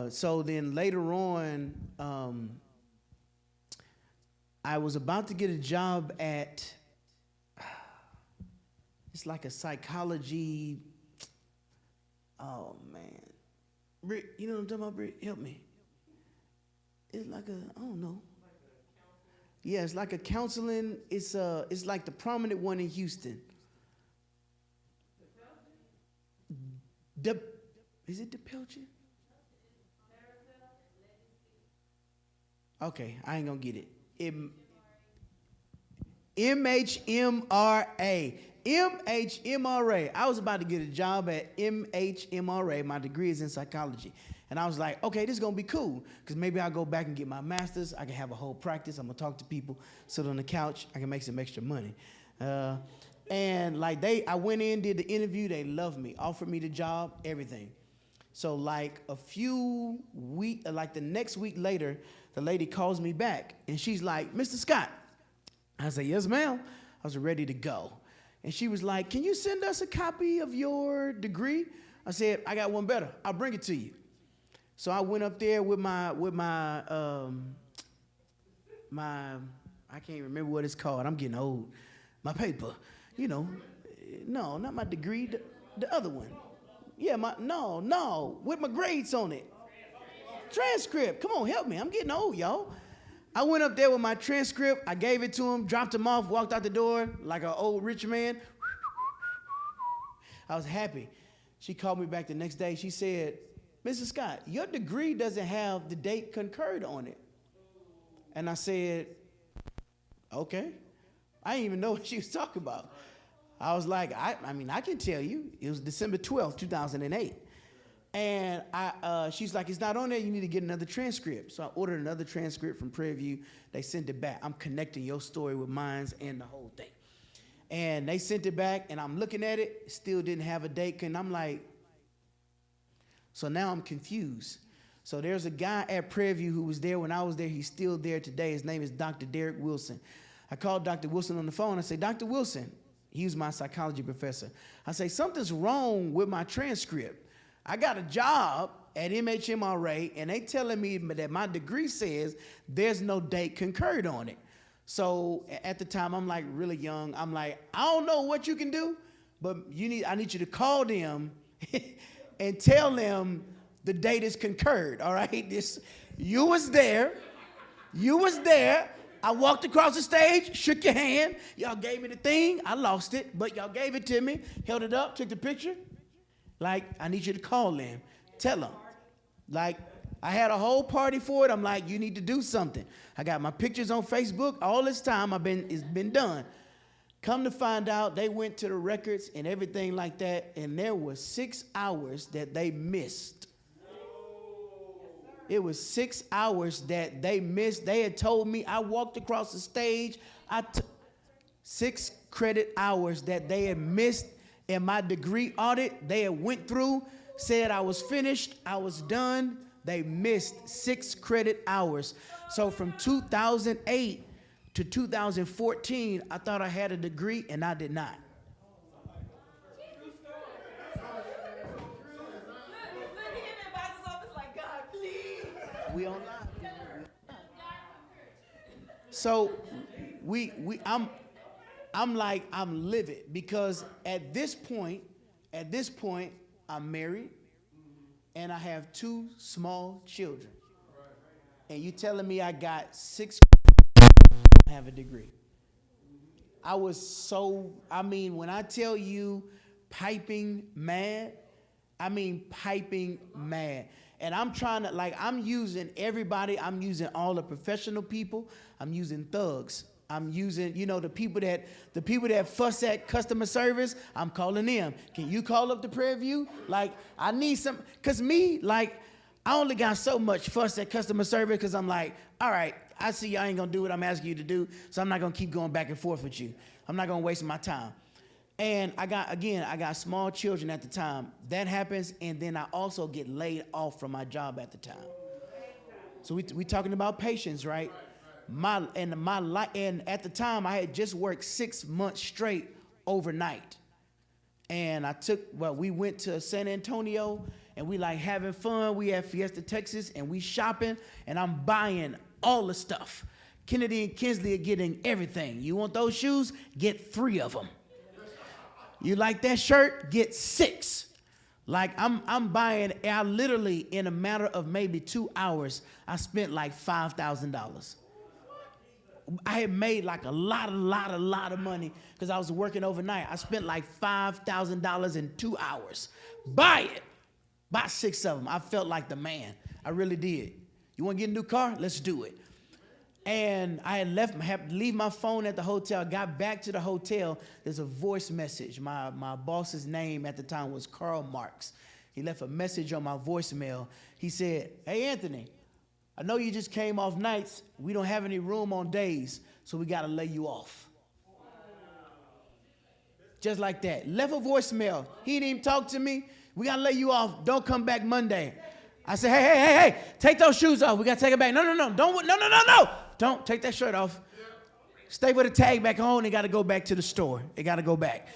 Speaker 5: so then later on, I was about to get a job at, it's like a psychology, oh man. Britt, you know what I'm talking about, Britt? Help me. It's like I don't know. Yeah, it's like a counseling, it's like the prominent one in Houston. Is it DePelchin? Okay, I ain't gonna get it. MHMRA. MHMRA. I was about to get a job at MHMRA. My degree is in psychology. And I was like, okay, this is gonna be cool, because maybe I'll go back and get my master's. I can have a whole practice. I'm gonna talk to people, sit on the couch. I can make some extra money. And like I went in, did the interview. They loved me, offered me the job, everything. So like like the next week later, the lady calls me back and she's like, Mr. Scott. I said, yes, ma'am. I was ready to go. And she was like, can you send us a copy of your degree? I said, I got one better. I'll bring it to you. So I went up there with my I can't remember what it's called. I'm getting old. My paper, no, not my degree, the other one. Yeah, with my grades on it. Transcript. Come on, help me. I'm getting old, y'all. I went up there with my transcript. I gave it to him, dropped him off, walked out the door like an old rich man. I was happy. She called me back the next day. She said, Mr. Scott, your degree doesn't have the date concurred on it. And I said, okay. I didn't even know what she was talking about. I was like, I can tell you. It was December 12th, 2008. And she's like, it's not on there. You need to get another transcript. So I ordered another transcript from Prairie View. They sent it back. I'm connecting your story with mine and the whole thing. And they sent it back, and I'm looking at it. Still didn't have a date. And I'm like, so now I'm confused. So there's a guy at Prairie View who was there when I was there. He's still there today. His name is Dr. Derek Wilson. I called Dr. Wilson on the phone. I said, Dr. Wilson, he was my psychology professor. I say, something's wrong with my transcript. I got a job at MHMRA, and they telling me that my degree says there's no date concurred on it. So at the time, I'm like really young. I'm like, I don't know what you can do, but I need you to call them and tell them the date is concurred, all right? You was there. I walked across the stage, shook your hand. Y'all gave me the thing. I lost it, but y'all gave it to me, held it up, took the picture. Like, I need you to call them, tell them. Like, I had a whole party for it. I'm like, you need to do something. I got my pictures on Facebook. All this time it's been done. Come to find out, they went to the records and everything like that, and there was 6 hours that they missed. It was 6 hours that they missed. They had told me, I walked across the stage. 6 credit hours that they had missed in my degree audit. They had went through, said I was finished, I was done. They missed 6 credit hours. So from 2008 to 2014, I thought I had a degree, and I did not. We online. So I'm livid because at this point, I'm married and I have 2 small children. And you telling me I got 6 have a degree. I was when I tell you piping mad, I mean piping mad. And I'm trying to, I'm using everybody. I'm using all the professional people. I'm using thugs. I'm using, the people that fuss at customer service. I'm calling them. Can you call up the Prairie View? I need some, because I only got so much fuss at customer service because I'm like, all right, I see y'all ain't going to do what I'm asking you to do, so I'm not going to keep going back and forth with you. I'm not going to waste my time. And I got small children at the time. That happens, and then I also get laid off from my job at the time. So we talking about patience, right? And at the time, I had just worked 6 months straight overnight. And we went to San Antonio, and we having fun. We at Fiesta, Texas, and we shopping, and I'm buying all the stuff. Kennedy and Kinsley are getting everything. You want those shoes? Get 3 of them. You like that shirt? Get 6. I'm buying. I literally, in a matter of maybe 2 hours, I spent $5,000. I had made a lot of money because I was working overnight. I spent $5,000 in 2 hours. Buy 6 of them. I felt like the man. I really did. You want to get a new car? Let's do it. And I had to leave my phone at the hotel. Got back to the hotel. There's a voice message. My boss's name at the time was Karl Marx. He left a message on my voicemail. He said, hey, Anthony, I know you just came off nights. We don't have any room on days, so we got to lay you off. Just like that. Left a voicemail. He didn't even talk to me. We got to lay you off. Don't come back Monday. I said, hey, take those shoes off. We got to take it back. No. Don't take that shirt off. Stay with the tag back home. They got to go back to the store. They got to go back.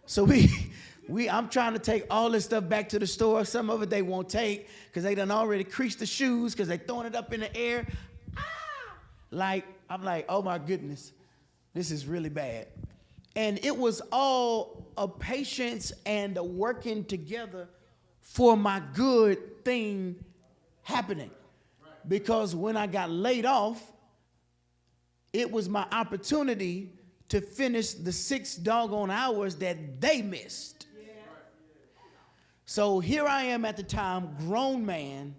Speaker 5: So I'm trying to take all this stuff back to the store. Some of it they won't take because they done already creased the shoes because they throwing it up in the air. I'm like, oh my goodness, this is really bad. And it was all a patience and a working together for my good thing happening. Because when I got laid off, it was my opportunity to finish the 6 doggone hours that they missed. Yeah. So here I am at the time, grown man,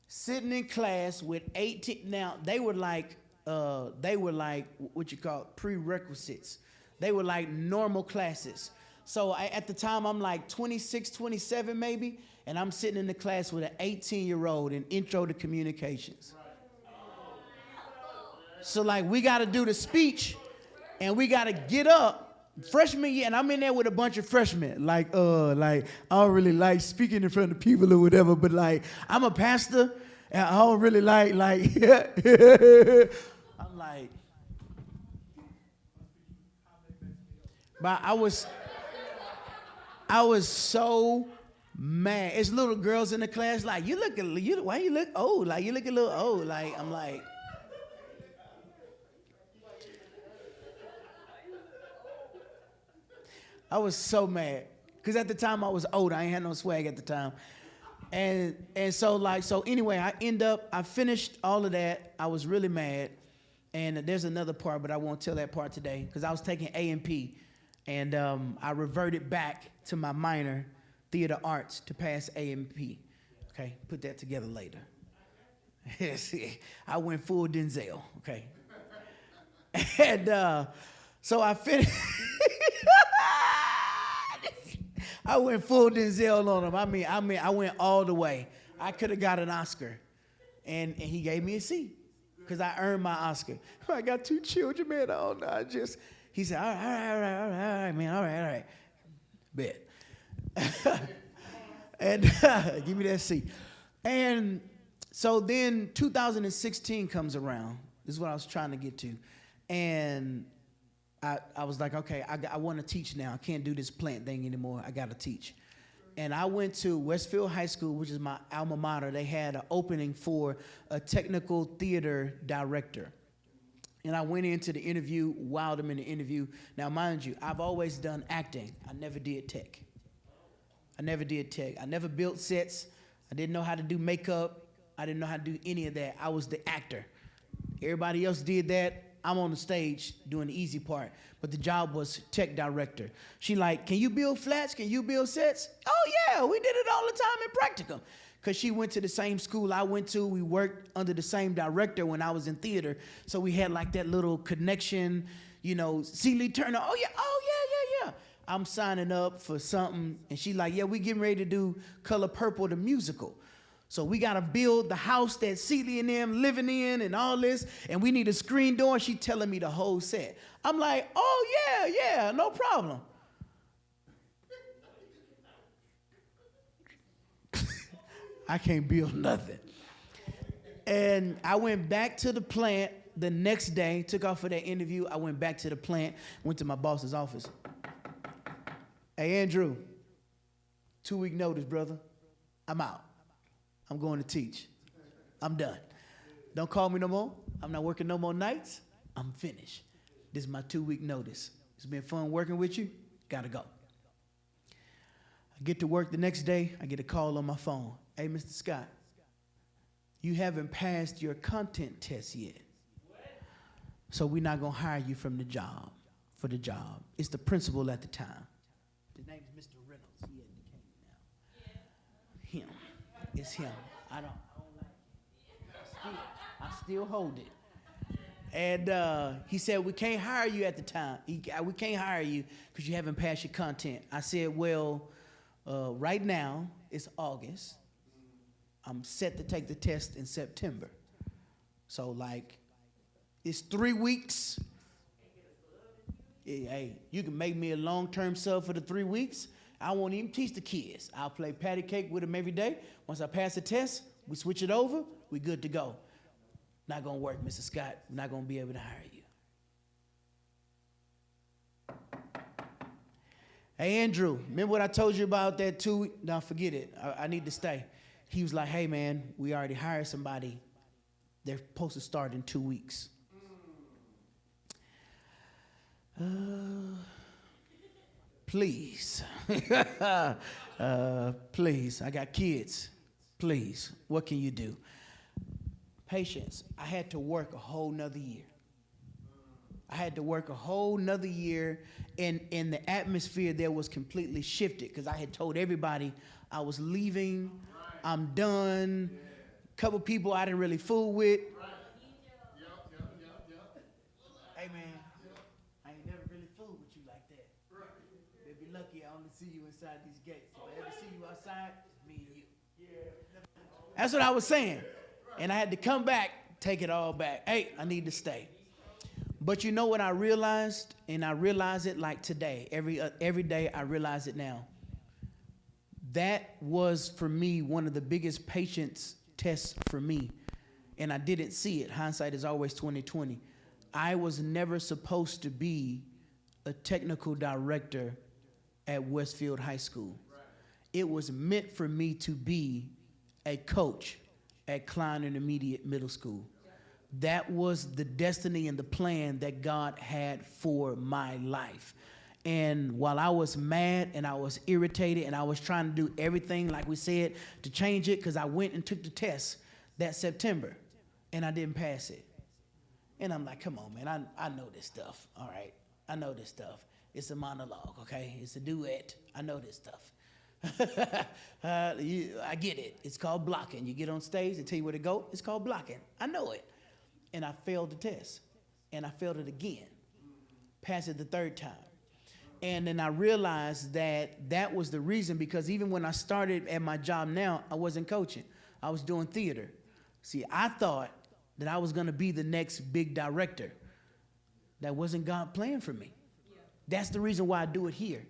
Speaker 5: sitting in class with 18. Now they were like what you call prerequisites. They were like normal classes. So at the time, I'm 26, 27 maybe, and I'm sitting in the class with an 18-year-old in Intro to Communications. So we got to do the speech, and we got to get up Freshman year, and I'm in there with a bunch of freshmen. Like I don't really like speaking in front of people or whatever, but like I'm a pastor, and I don't really like I'm like, but I was so mad. It's little girls in the class like, why you look old? Like you look a little old. Like I'm like. I was so mad because at the time I was old. I ain't had no swag at the time, and so anyway, I finished all of that. I was really mad, and there's another part, but I won't tell that part today because I was taking A&P, and I reverted back to my minor, theater arts, to pass A&P. Okay, put that together later. I went full Denzel. Okay, and so I finished. I went full Denzel on him. I mean, I went all the way. I could have got an Oscar, and he gave me a C, because I earned my Oscar. I got 2 children, man. I don't know. He said, all right, man, all right, bet. And give me that C. And so then 2016 comes around. This is what I was trying to get to, and I was like, okay, I want to teach now. I can't do this plant thing anymore. I got to teach. And I went to Westfield High School, which is my alma mater. They had an opening for a technical theater director. And I went into the interview, wowed them in the interview. Now, mind you, I've always done acting. I never did tech. I never built sets. I didn't know how to do makeup. I didn't know how to do any of that. I was the actor. Everybody else did that. I'm on the stage doing the easy part, but the job was tech director. She like, can you build flats? Can you build sets? Oh yeah, we did it all the time in practicum. Because she went to the same school I went to. We worked under the same director when I was in theater. So we had like that little connection, Celie Turner. Oh yeah. I'm signing up for something. And she like, yeah, we getting ready to do Color Purple, the musical. So we got to build the house that Celie and them living in and all this, and we need a screen door, and she telling me the whole set. I'm like, oh, yeah, no problem. I can't build nothing. And I went back to the plant the next day, took off for that interview. I went back to the plant, went to my boss's office. Hey, Andrew, 2-week notice, brother. I'm out. I'm going to teach. I'm done. Don't call me no more. I'm not working no more nights. I'm finished. This is my 2-week notice. It's been fun working with you. Gotta go. I get to work the next day. I get a call on my phone. Hey, Mr. Scott, you haven't passed your content test yet. So we're not going to hire you for the job. It's the principal at the time. His name is Mr. Reynolds. He hasn't came now. Him. It's him. I don't like it. I still hold it. And he said, we can't hire you at the time. We can't hire you because you haven't passed your content. I said, well, right now it's August. I'm set to take the test in September. So it's 3 weeks. Hey, you can make me a long-term sub for the 3 weeks. I won't even teach the kids. I'll play patty cake with them every day. Once I pass the test, we switch it over, we good to go. Not gonna work, Mr. Scott. We're not gonna be able to hire you. Hey, Andrew, remember what I told you about that 2 week? No, forget it. I need to stay. He was like, hey, man, we already hired somebody. They're supposed to start in 2 weeks. Please. Please. I got kids. Please. What can you do? Patience. I had to work a whole nother year. And the atmosphere there was completely shifted because I had told everybody I was leaving. I'm done. A couple people I didn't really fool with. Hey, man. I ain't never really fooled with you like that. They'd be lucky I only see you inside these gates. If I ever see you outside, it's me and you. That's what I was saying. And I had to come back, take it all back. Hey, I need to stay. But you know what I realized, and I realize it like today. Every day I realize it now. That was for me one of the biggest patience tests for me, and I didn't see it. Hindsight is always 20/20. I was never supposed to be a technical director at Westfield High School. It was meant for me to be a coach at Klein Intermediate Middle School. That was the destiny and the plan that God had for my life. And while I was mad and I was irritated and I was trying to do everything, like we said, to change it, because I went and took the test that September and I didn't pass it. And I'm like, come on, man, I know this stuff, all right? I know this stuff. It's a monologue, okay? It's a duet. I know this stuff. I get it. It's called blocking. You get on stage, they tell you where to go. It's called blocking. I know it. And I failed the test. And I failed it again. Passed it the third time. And then I realized that that was the reason, because even when I started at my job now, I wasn't coaching. I was doing theater. See, I thought that I was going to be the next big director. That wasn't God plan for me. Yeah. That's the reason why I do it here,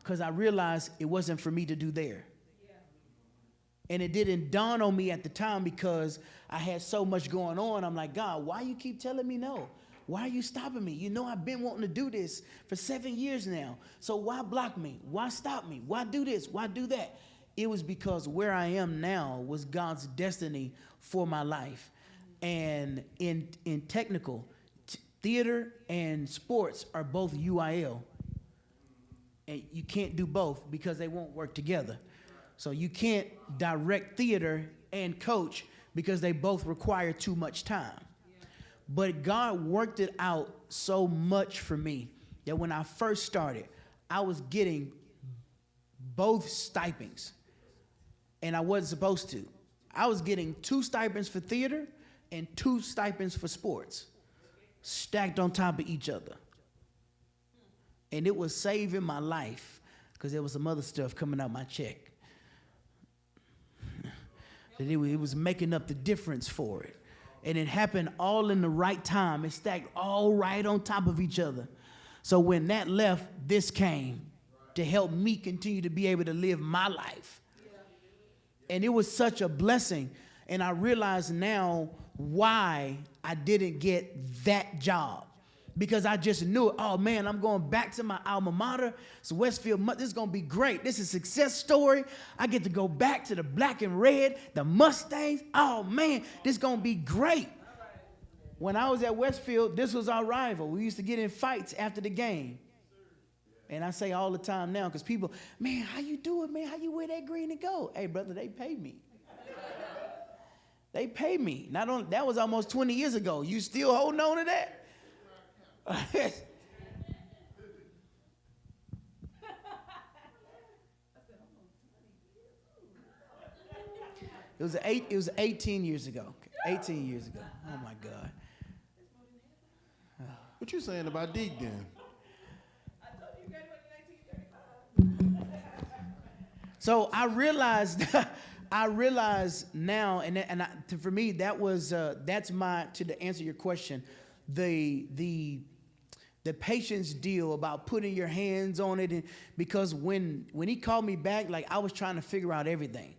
Speaker 5: because I realized it wasn't for me to do there. Yeah. And it didn't dawn on me at the time because I had so much going on. I'm like, God, why you keep telling me no? Why are you stopping me? You know I've been wanting to do this for 7 years now. So why block me? Why stop me? Why do this? Why do that? It was because where I am now was God's destiny for my life. And in technical, theater and sports are both UIL. And you can't do both because they won't work together. So you can't direct theater and coach because they both require too much time. But God worked it out so much for me that when I first started, I was getting both stipends. And I wasn't supposed to. I was getting 2 stipends for theater and 2 stipends for sports, stacked on top of each other. And it was saving my life because there was some other stuff coming out my check. It was making up the difference for it. And it happened all in the right time. It stacked all right on top of each other. So when that left, this came to help me continue to be able to live my life. And it was such a blessing. And I realize now why I didn't get that job. Because I just knew it. Oh, man, I'm going back to my alma mater. So Westfield, this is going to be great. This is a success story. I get to go back to the black and red, the Mustangs. Oh, man, this is going to be great. When I was at Westfield, this was our rival. We used to get in fights after the game. And I say all the time now, because people, man, how you do it, man? How you wear that green and gold? Hey, brother, they pay me. They pay me. Not only, that was almost 20 years ago. You still holding on to that? It was 18 years ago. 18 years ago. Oh my God.
Speaker 3: What you saying about Deke then?
Speaker 5: So I realized now, for me that was that's my, to answer your question, the patience deal about putting your hands on it, and because when he called me back, like I was trying to figure out everything.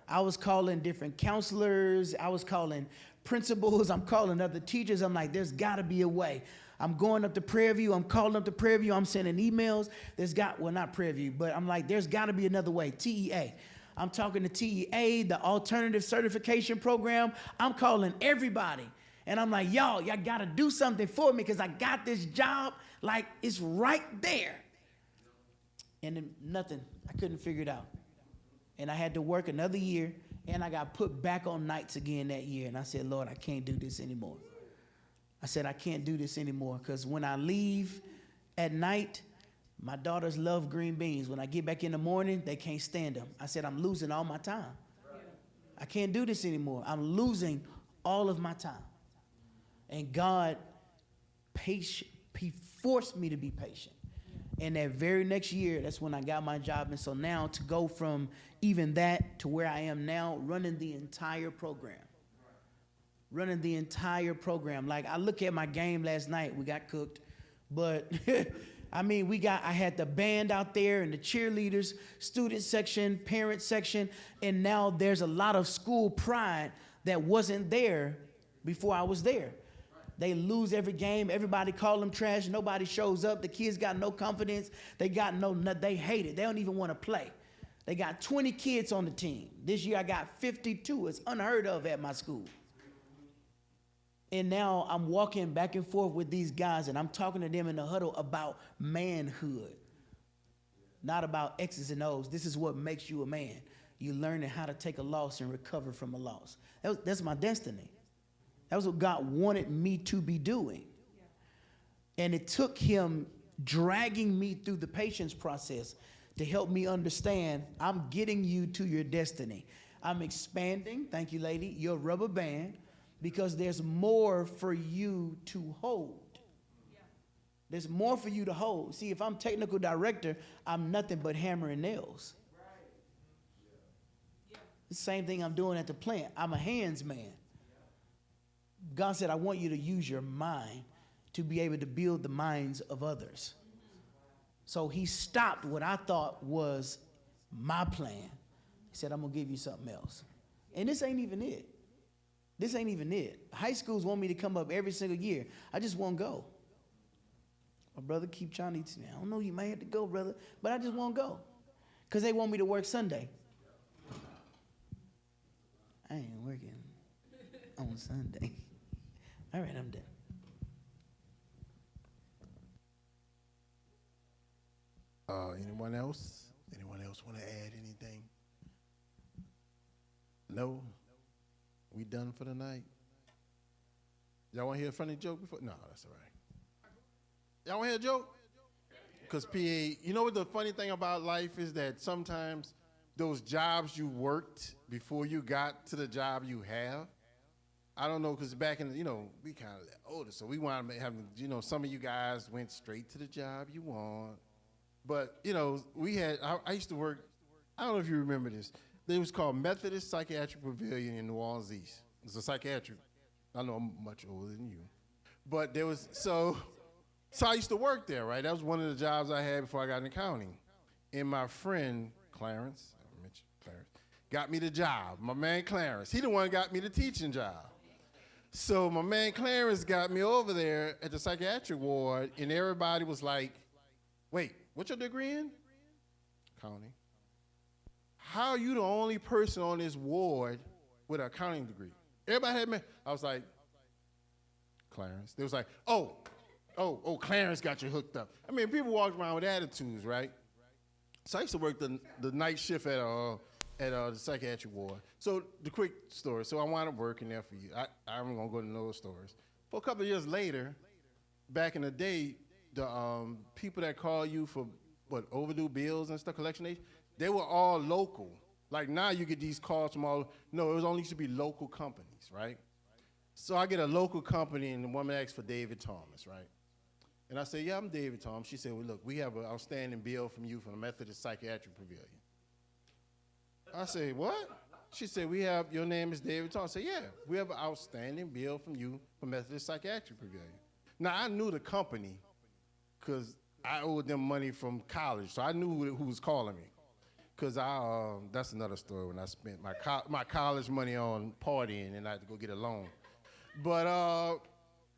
Speaker 5: I was calling different counselors, I was calling principals, I'm calling other teachers. I'm like, there's got to be a way. I'm going up to Prairie View, I'm calling up to Prairie View, I'm sending emails. Not Prairie View, but I'm like, there's got to be another way. TEA. I'm talking to TEA, the Alternative Certification Program. I'm calling everybody. And I'm like, y'all got to do something for me because I got this job. Like, it's right there. And then nothing. I couldn't figure it out. And I had to work another year, and I got put back on nights again that year. And I said, Lord, I can't do this anymore. I said, I can't do this anymore because when I leave at night, my daughters love green beans. When I get back in the morning, they can't stand them. I said, I'm losing all my time. I can't do this anymore. I'm losing all of my time. And God he forced me to be patient. And that very next year, that's when I got my job. And so now to go from even that to where I am now, running the entire program, running the entire program. Like, I look at my game last night, we got cooked, but I mean, I had the band out there and the cheerleaders, student section, parent section, and now there's a lot of school pride that wasn't there before I was there. They lose every game. Everybody call them trash. Nobody shows up. The kids got no confidence. They hate it. They don't even want to play. They got 20 kids on the team. This year I got 52. It's unheard of at my school. And now I'm walking back and forth with these guys, and I'm talking to them in the huddle about manhood, not about X's and O's. This is what makes you a man. You learning how to take a loss and recover from a loss. That's my destiny. That was what God wanted me to be doing. And it took him dragging me through the patience process to help me understand I'm getting you to your destiny. I'm expanding, thank you, lady, your rubber band, because there's more for you to hold. There's more for you to hold. See, if I'm technical director, I'm nothing but hammer and nails. The same thing I'm doing at the plant. I'm a hands man. God said, I want you to use your mind to be able to build the minds of others. So he stopped what I thought was my plan. He said, I'm going to give you something else. And this ain't even it. This ain't even it. High schools want me to come up every single year. I just won't go. My brother keep trying to tell me, I don't know, you might have to go, brother, but I just won't go. Because they want me to work Sunday. I ain't working on Sunday. All right, I'm done.
Speaker 3: Anyone else? Anyone else want to add anything? No? We done for the night? Y'all want to hear a funny joke before? No, that's all right. Y'all want to hear a joke? Because PA, you know what the funny thing about life is that sometimes those jobs you worked before you got to the job you have, I don't know, because back in the, we kind of older, so we wanted to have, some of you guys went straight to the job you want. But, I used to work, I don't know if you remember this. It was called Methodist Psychiatric Pavilion in New Orleans East. It's a psychiatric. I know I'm much older than you. But there was, so I used to work there, right? That was one of the jobs I had before I got in accounting. And my friend, Clarence, I mentioned Clarence, got me the job. My man Clarence, he the one got me the teaching job. So my man Clarence got me over there at the psychiatric ward, and everybody was like, wait, what's your degree in? Accounting. How are you the only person on this ward with an accounting degree? Everybody had me. I was like, Clarence. They was like, oh, Clarence got you hooked up. I mean, people walk around with attitudes, right? So I used to work the night shift at the psychiatric ward. So the quick story. So I wound up working there for you. I'm gonna go into those stories. For a couple of years later, back in the day, the people that call you for overdue bills and stuff, collection agents, they were all local. Like now you get these calls from all, no, it was only used to be local companies, right? So I get a local company and the woman asks for David Thomas, right? And I say, yeah, I'm David Thomas. She said, well, look, we have an outstanding bill from you from the Methodist Psychiatric Pavilion. I say, what? She said, your name is David Thomas. I said, yeah, we have an outstanding bill from you from Methodist Psychiatric Pavilion. Now, I knew the company because I owed them money from college, so I knew who was calling me. Because that's another story when I spent my college money on partying and I had to go get a loan. But,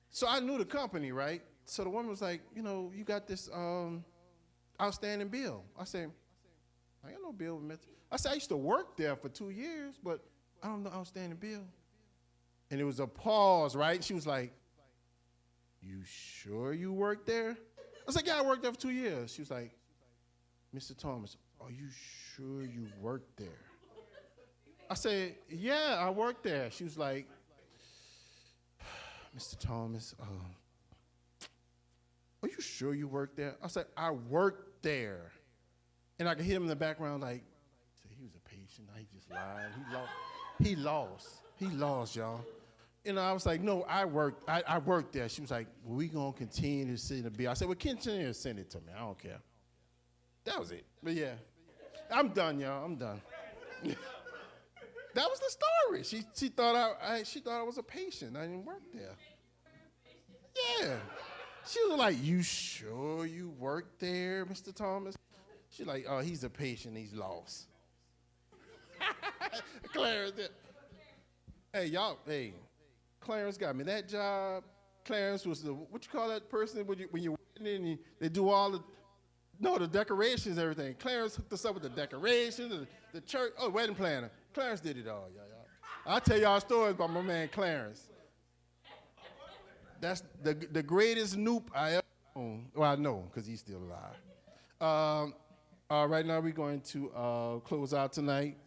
Speaker 3: so I knew the company, right? So the woman was like, you got this outstanding bill. I said, I got no bill with Methodist. I said, I used to work there for 2 years, but I don't know outstanding bill. And it was a pause, right? She was like, you sure you worked there? I was like, yeah, I worked there for 2 years. She was like, Mr. Thomas, are you sure you worked there? I said, yeah, I worked there. She was like, Mr. Thomas, are you sure you worked there? I said, I worked there. And I could hear him in the background like, he was a patient. He just lied. He lost, y'all. And I was like, no, I worked there. She was like, well, we going to continue to send the bill. I said, well, continue to send it to me. I don't care. That was it. But yeah, I'm done, y'all. I'm done. That was the story. She thought she thought I was a patient. I didn't work there. Yeah. She was like, "You sure you work there, Mr. Thomas?" She like, "Oh, he's a patient. He's lost." Clarence, hey y'all, hey, Clarence got me that job. Clarence was the what you call that person when you're working and they do all the decorations, everything. Clarence hooked us up with the decorations, the church, wedding planner. Clarence did it all, y'all. I'll tell y'all stories about my man Clarence. That's the greatest noob I ever known. Well, I know because he's still alive. Right now we're going to close out tonight.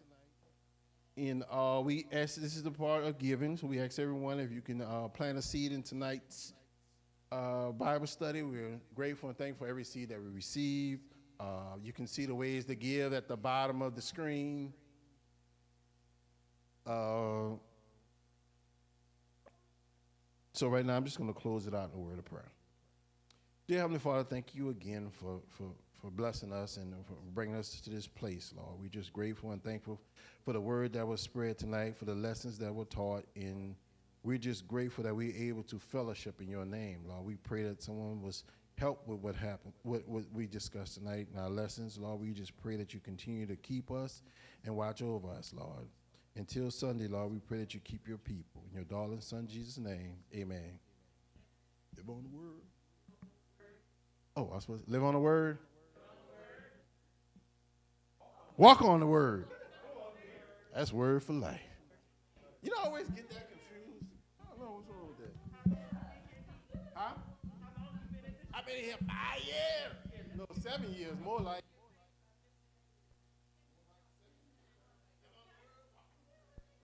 Speaker 3: And we ask, this is the part of giving, so we ask everyone if you can plant a seed in tonight's Bible study. We're grateful and thankful for every seed that we receive. You can see the ways to give at the bottom of the screen. So right now I'm just going to close it out in a word of prayer. Dear Heavenly Father, thank you again for blessing us and for bringing us to this place, Lord. We're just grateful and thankful for the word that was spread tonight, for the lessons that were taught, and we're just grateful that we're able to fellowship in your name, Lord. We pray that someone was helped with what happened, what we discussed tonight in our lessons, Lord. We just pray that you continue to keep us and watch over us, Lord. Until Sunday, Lord, we pray that you keep your people. In your darling Son, Jesus' name, amen. Live on the word. Oh, I was supposed to live on the word? Walk on the word. That's word for life. You don't always get that confused. I don't know what's wrong with that. Huh? I've been here 5 years. No, 7 years, more like.